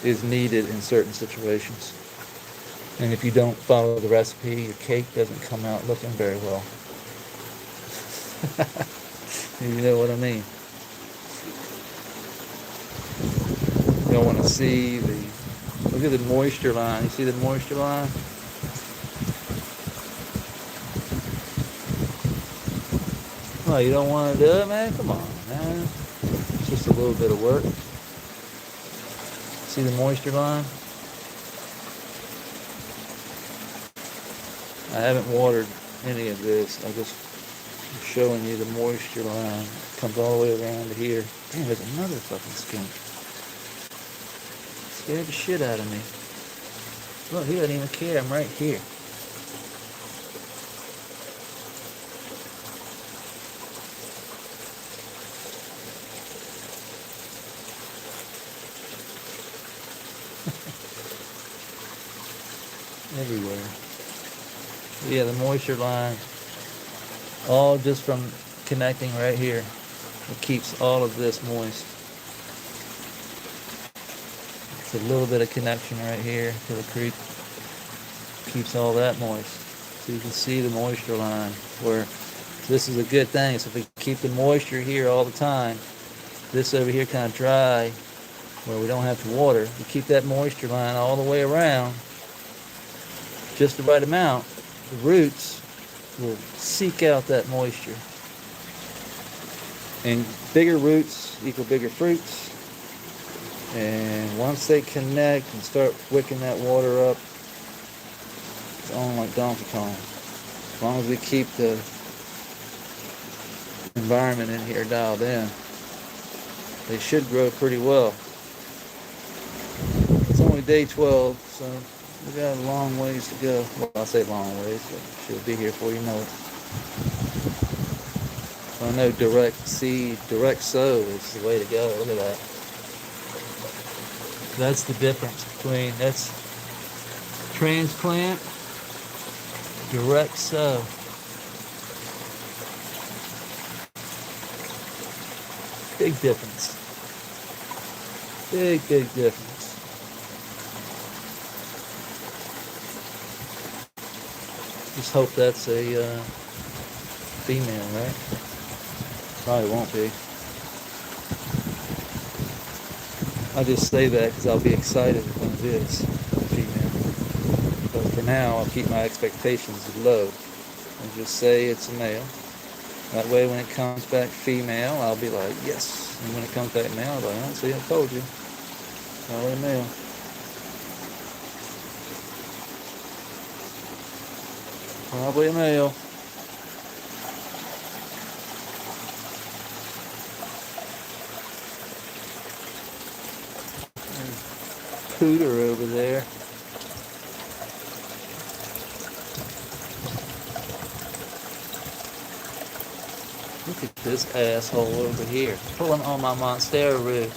is needed in certain situations. And if you don't follow the recipe, your cake doesn't come out looking very well. You know what I mean? You don't want to see look at the moisture line. You see the moisture line? Oh, you don't want to do it, man? Come on, man. It's just a little bit of work. See the moisture line? I haven't watered any of this. I'm just showing you the moisture line. It comes all the way around to here. Damn, there's another fucking skunk. Scared the shit out of me. Look, he doesn't even care. I'm right here. Everywhere. Yeah, the moisture line, all just from connecting right here. It keeps all of this moist. It's a little bit of connection right here to the creek. Keeps all that moist. So you can see the moisture line where this is a good thing. So if we keep the moisture here all the time, this over here kind of dry where we don't have to water, we keep that moisture line all the way around, just the right amount, the roots will seek out that moisture. And bigger roots equal bigger fruits. And once they connect and start wicking that water up, it's on like Donkey Kong. As long as we keep the environment in here dialed in, they should grow pretty well. It's only day 12, so we got a long ways to go. Well, I say long ways, but she'll be here before you know it. I know direct seed, direct sow is the way to go. Look at that. That's the difference between, that's transplant, direct sow. Big difference. Big difference. Just hope that's a female, right? Probably won't be. I just say that because I'll be excited when it is a female. But for now, I'll keep my expectations low and just say it's a male. That way, when it comes back female, I'll be like, yes. And when it comes back male, I'll be like, oh, see, I told you. Probably a male. Probably a male. There's Cooter over there. Look at this asshole over here, pulling on my monstera root.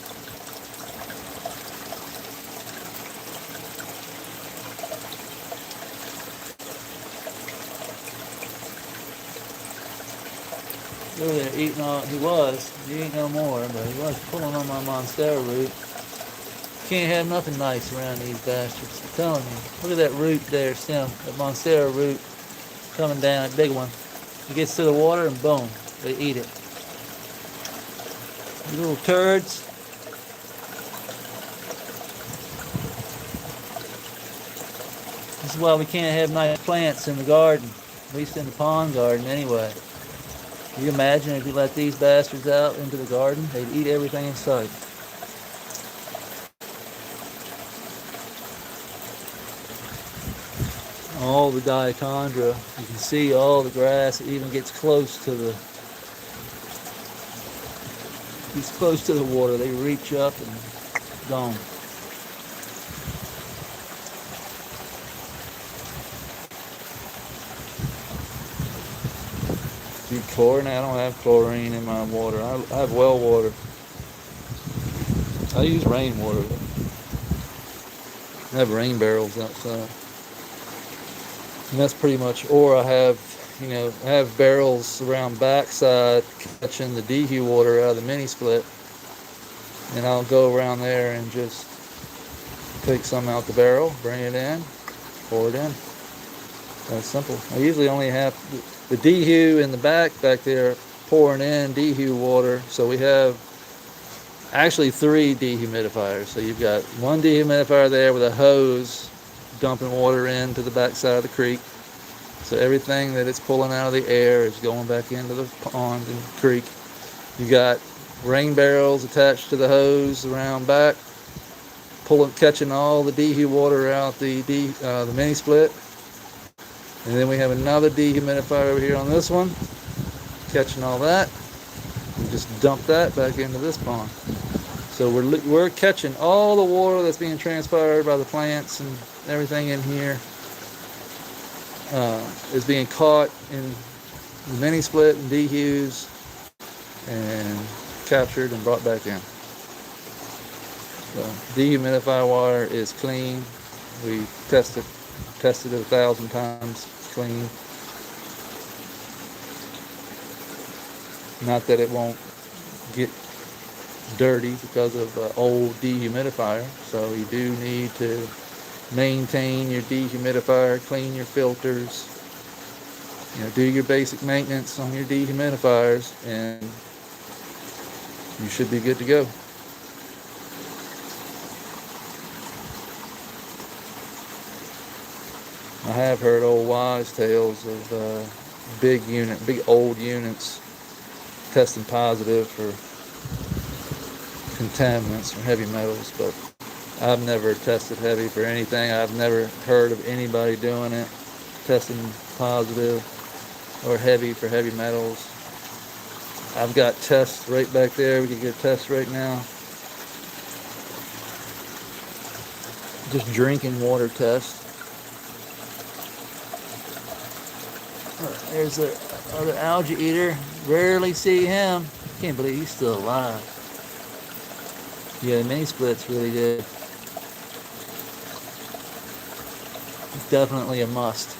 Look at there, eating on, he ain't no more, but he was pulling on my monstera root. Can't have nothing nice around these bastards, I'm telling you. Look at that root there, stem, that monstera root coming down, that big one. It gets to the water and boom, they eat it. You little turds. This is why we can't have nice plants in the garden, at least in the pond garden anyway. Can you imagine if you let these bastards out into the garden? They'd eat everything in sight. All the dichondra, you can see all the grass, it even gets close to the water. They reach up and gone. Do chlorine? I don't have chlorine in my water. I have well water. I use rainwater. I have rain barrels outside. And that's pretty much, or I have, I have barrels around backside catching the dehu water out of the mini split. And I'll go around there and just take some out the barrel, bring it in, pour it in. That's simple. I usually only have the dehu in the back there pouring in dehu water. So we have actually 3 dehumidifiers. So you've got one dehumidifier there with a hose dumping water into the backside of the creek. So everything that it's pulling out of the air is going back into the pond and creek. You got rain barrels attached to the hose around back, catching all the dehu water out the mini split. And then we have another dehumidifier over here on this one, catching all that. We just dump that back into this pond. So we're catching all the water that's being transpired by the plants and everything in here is being caught in the mini split and dehus and captured and brought back in. So dehumidifier water is clean. We tested it 1,000 times. It's clean. Not that it won't get dirty because of old dehumidifier. So you do need to maintain your dehumidifier, clean your filters, do your basic maintenance on your dehumidifiers, and you should be good to go. I have heard old wives' tales of big old units testing positive for contaminants or heavy metals, but I've never tested heavy for anything. I've never heard of anybody doing it, testing positive or heavy for heavy metals. I've got tests right back there. We can get tests right now. Just drinking water test. There's the other algae eater. Rarely see him. Can't believe he's still alive. Yeah, the mini split's really good. It's definitely a must.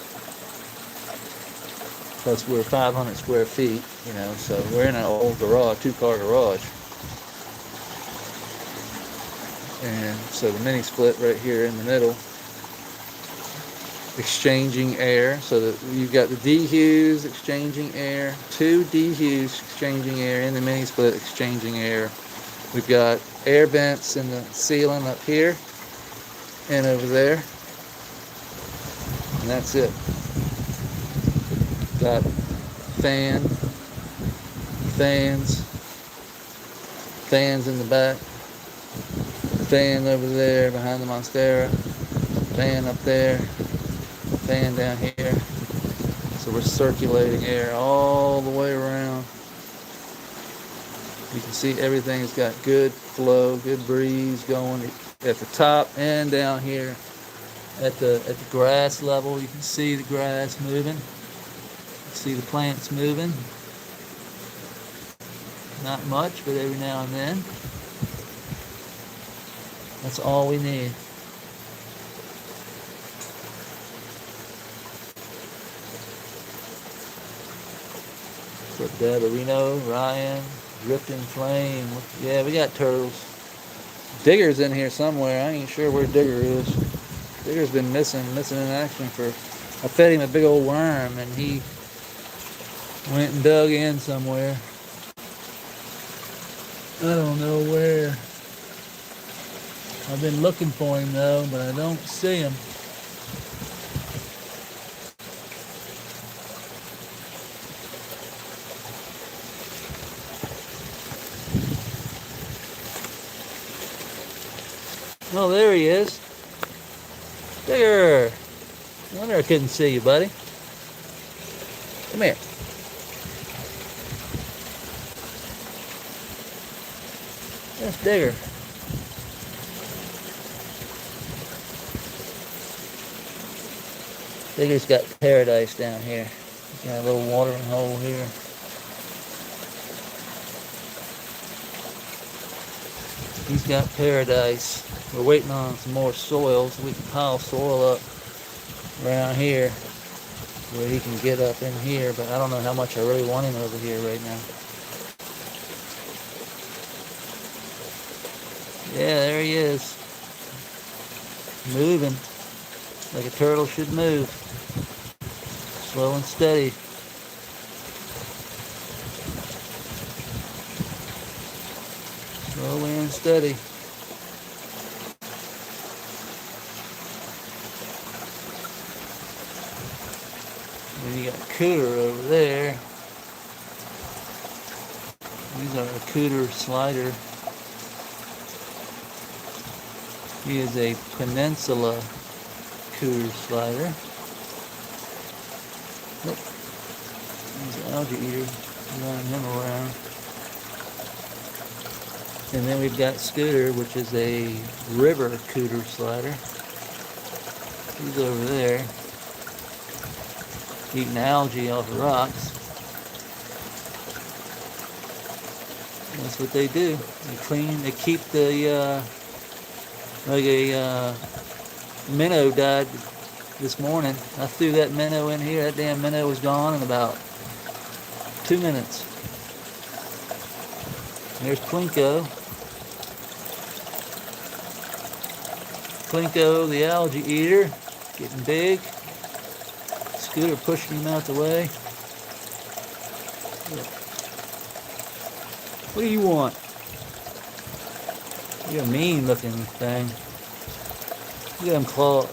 Plus we're 500 square feet, so we're in an old garage, 2-car garage. And so the mini split right here in the middle, exchanging air. So that you've got the dehus exchanging air, 2 dehus exchanging air in the mini split exchanging air. We've got air vents in the ceiling up here and over there. And that's it. Got fans in the back, fan over there behind the monstera, fan up there, fan down here. So we're circulating air all the way around. You can see everything's got good flow, good breeze going at the top and down here at the grass level. You can see the grass moving. See the plants moving. Not much, but every now and then. That's all we need. What's up, Deb, Reno, Ryan, Drifting Flame? Yeah, we got turtles. Digger's in here somewhere. I ain't sure where Digger is. Digger's been missing in action for... I fed him a big old worm and he went and dug in somewhere. I don't know where. I've been looking for him though, but I don't see him. Oh, there he is. Digger. No wonder I couldn't see you, buddy. Come here. That's Digger. Digger's got paradise down here. He's got a little watering hole here. He's got paradise. We're waiting on some more soil so we can pile soil up around here where he can get up in here, but I don't know how much I really want him over here right now. Yeah, there he is. Moving like a turtle should move. Slow and steady. Slowly and steady. Then you got a cooter over there. These are a cooter slider. He is a peninsula cooter slider. Look, he's an algae eater. Running him around. And then we've got Scooter, which is a river cooter slider. He's over there eating algae off the rocks. That's what they do. They clean. They keep the like a minnow died this morning. I threw that minnow in here. That damn minnow was gone in about 2 minutes. There's Plinko. Plinko, the algae eater, getting big. Scooter pushing him out the way. What do you want? You're a mean looking thing. Look at them claws.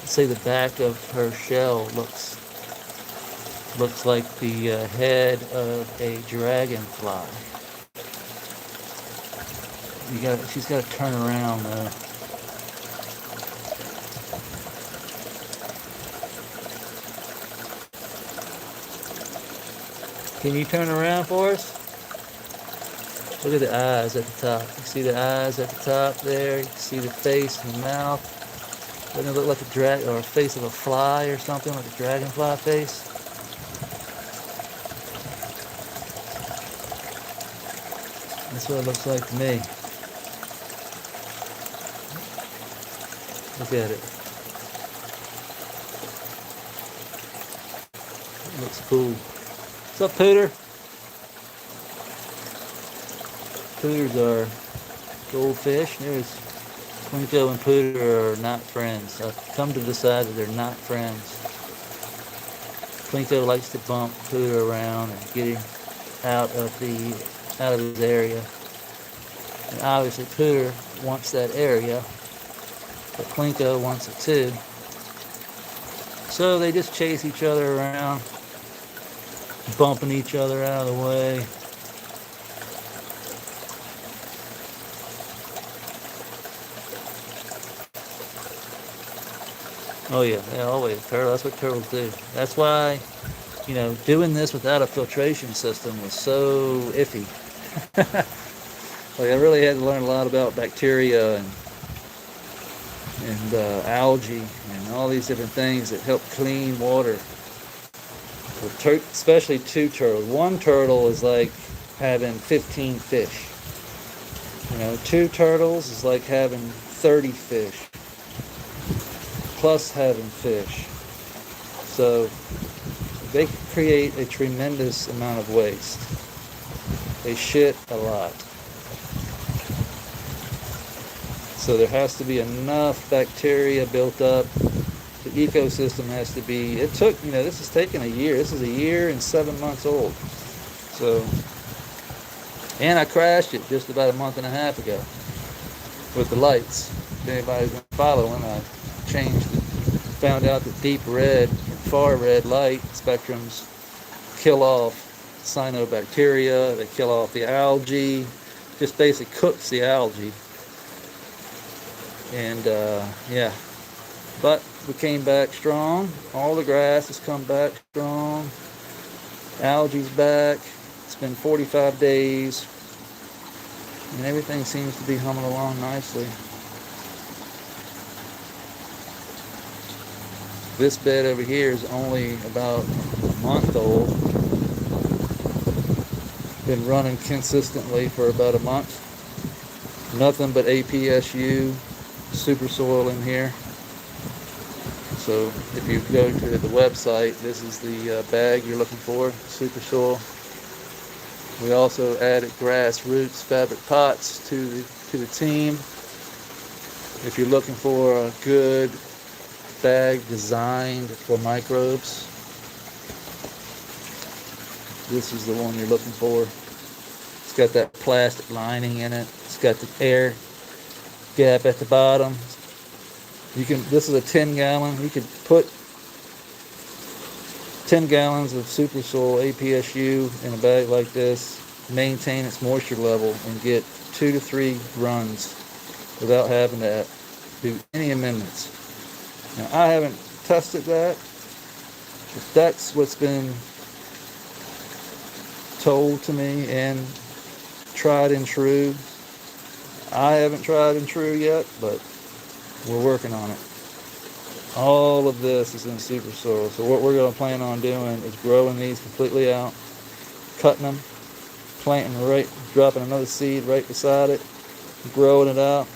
Let's say the back of her shell looks like the head of a dragonfly. She's got to turn around though. Can you turn around for us? Look at the eyes at the top. You see the eyes at the top there? You can see the face and the mouth. Doesn't it look like a face of a fly or something, like a dragonfly face? That's what it looks like to me. Look at it. It looks cool. What's up, Pooter? Pooters are goldfish. There's Plinko and Pooter are not friends. I've come to decide that they're not friends. Plinko likes to bump Pooter around and get him out of his area. And obviously Pooter wants that area, but Plinko wants it too. So they just chase each other around, bumping each other out of the way. Oh yeah, always turtle. That's what turtles do. That's why, doing this without a filtration system was so iffy. Like I really had to learn a lot about bacteria and algae and all these different things that help clean water. Especially two turtles. One turtle is like having 15 fish. Two turtles is like having 30 fish. Plus having fish. So they create a tremendous amount of waste. They shit a lot. So there has to be enough bacteria built up. The ecosystem has to be, this is taking a year. This is a year and 7 months old. So, and I crashed it just about a month and a half ago with the lights. If anybody's been following, I found out that deep red and far red light spectrums kill off cyanobacteria, they kill off the algae, just basically cooks the algae. And yeah, but we came back strong. All the grass has come back strong. Algae's back. It's been 45 days. And everything seems to be humming along nicely. This bed over here is only about a month old. been running consistently for about a month. Nothing but APSU super soil in here. So if you go to the website, this is the bag you're looking for, super soil. We also added grassroots fabric pots to the team. If you're looking for a good bag designed for microbes, this is the one you're looking for. It's got that plastic lining in it. It's got the air gap at the bottom. This is a 10-gallon. You could put 10 gallons of super soil APSU in a bag like this, maintain its moisture level, and get 2 to 3 runs without having to do any amendments. Now, I haven't tested that, but that's what's been told to me and tried and true. I haven't tried and true yet, but we're working on it. All of this is in super soil. So what we're going to plan on doing is growing these completely out, cutting them, planting dropping another seed right beside it, growing it out,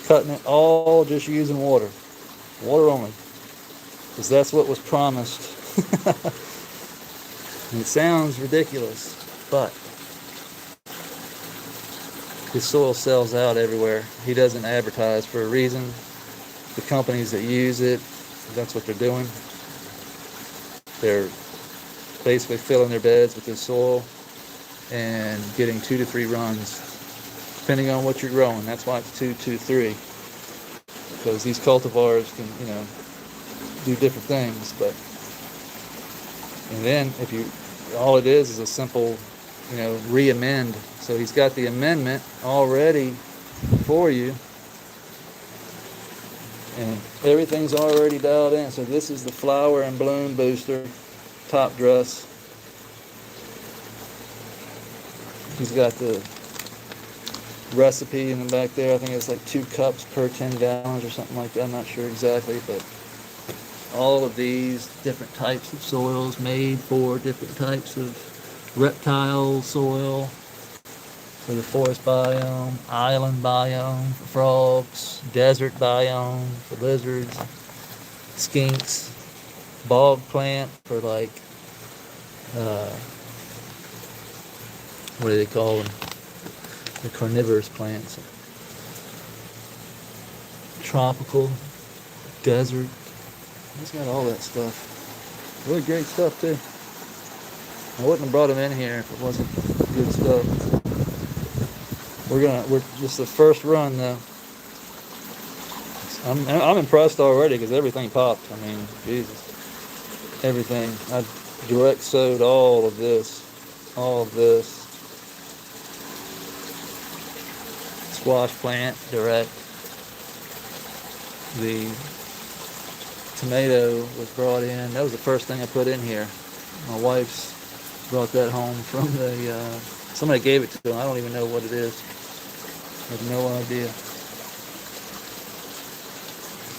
cutting it, all just using water only, because that's what was promised. It sounds ridiculous, but his soil sells out everywhere. He doesn't advertise for a reason. The companies that use it, that's what they're doing. They're basically filling their beds with this soil and getting 2 to 3 runs, depending on what you're growing. That's why it's 2, 2, 3. Because these cultivars can, do different things. But and then all it is a simple, re-amend. So he's got the amendment already for you, and everything's already dialed in. So this is the flower and bloom booster top dress. He's got the recipe in the back there. I think it's like 2 cups per 10 gallons or something like that. I'm not sure exactly, but all of these different types of soils made for different types of reptile soil. For the forest biome, island biome for frogs, desert biome for lizards, skinks, bog plant for what do they call them? The carnivorous plants. Tropical, desert. He's got all that stuff. Really great stuff too. I wouldn't have brought him in here if it wasn't good stuff. We're just the first run though. I'm impressed already because everything popped. I mean, Jesus, everything. I direct sowed all of this, squash plant direct. The tomato was brought in. That was the first thing I put in here. My wife's brought that home from somebody gave it to them. I don't even know what it is. I have no idea.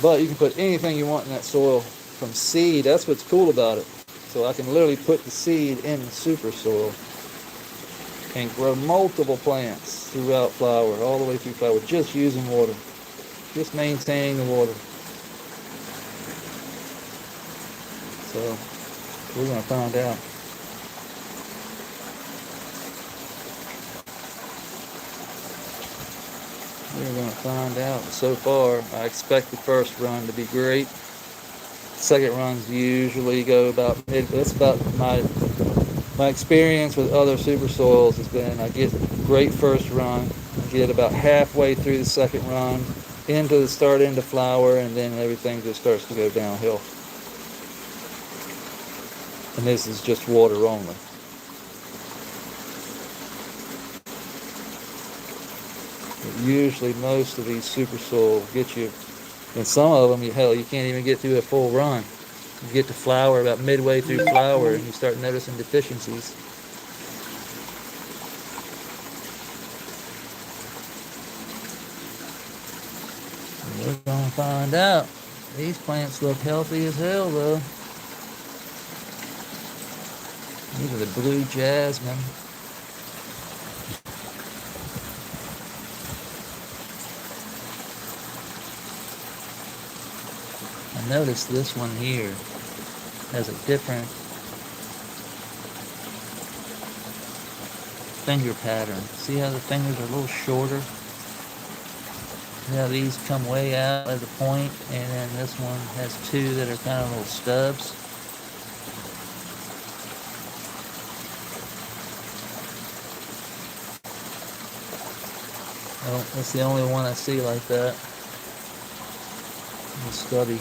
But you can put anything you want in that soil from seed. That's what's cool about it. So I can literally put the seed in the super soil and grow multiple plants throughout flower, all the way through flower, just using water. Just maintaining the water. So we're going to find out. We're going to find out. So far, I expect the first run to be great. Second runs usually go about mid. That's about my experience with other super soils has been I get great first run, I get about halfway through the second run, into flower, and then everything just starts to go downhill. And this is just water only. But usually most of these super soil get you, and some of them, you can't even get through a full run. You get to flower about midway through flower and you start noticing deficiencies. And we're going to find out. These plants look healthy as hell though. These are the blue jasmine. Notice this one here has a different finger pattern. See how the fingers are a little shorter? See how these come way out at the point, and then this one has two that are kind of little stubs. Well, that's the only one I see like that. Little stubby.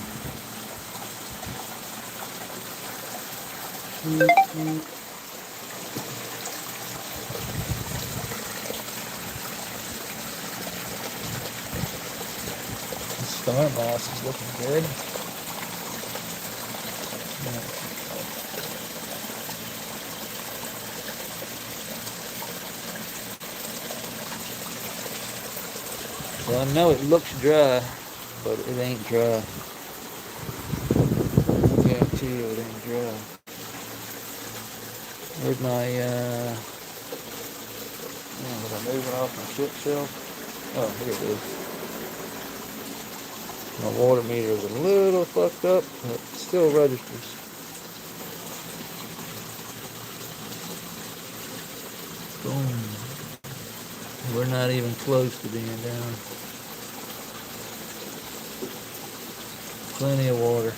Star moss is looking good. So I know it looks dry, but it ain't dry. I guarantee you it ain't dry. Where's my, was I moving off my chip shelf? Oh, here it is. My water meter is a little fucked up, but it still registers. Boom. We're not even close to being down. Plenty of water.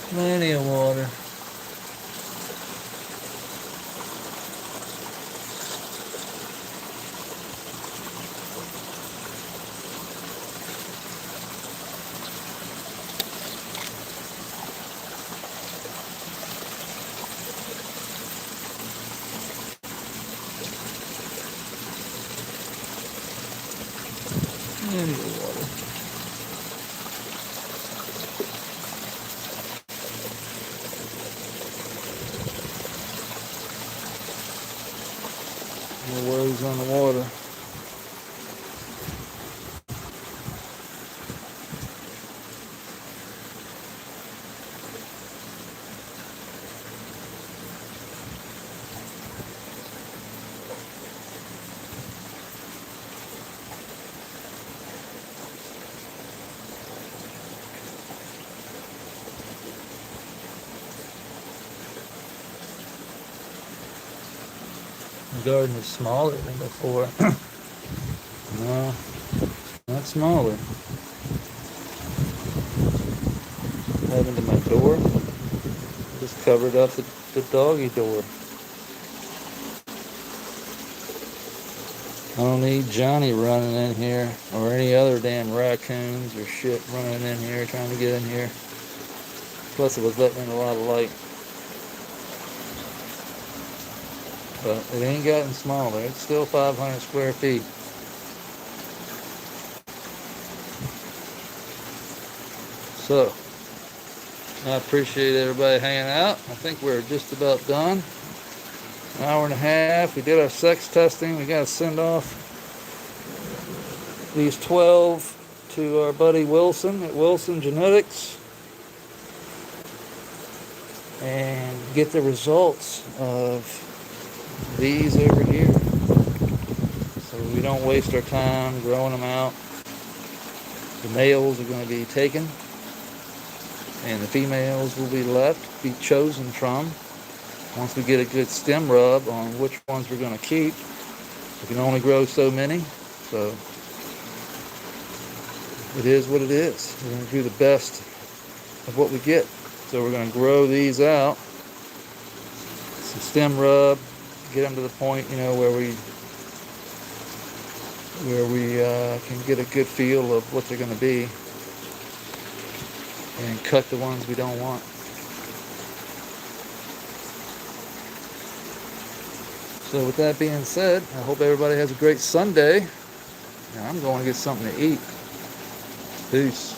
Plenty of water. Plenty of water. No worries on the water. The garden is smaller than before. No, not smaller. What happened to my door? Just covered up the doggy door. I don't need Johnny running in here, or any other damn raccoons or shit running in here trying to get in here. Plus it was letting in a lot of light. But it ain't gotten smaller. It's still 500 square feet. So, I appreciate everybody hanging out. I think we're just about done. An hour and a half. We did our sex testing. We got to send off these 12 to our buddy Wilson at Wilson Genetics and get the results of these over here, so we don't waste our time growing them out. The males are going to be taken and the females will be left, be chosen from. Once we get a good stem rub on which ones we're going to keep, we can only grow so many, so it is what it is. We're going to do the best of what we get. So we're going to grow these out, some stem rub, get them to the point, you know, where we can get a good feel of what they're going to be, and cut the ones we don't want. So with that being said, I hope everybody has a great Sunday. Now I'm going to get something to eat. Peace.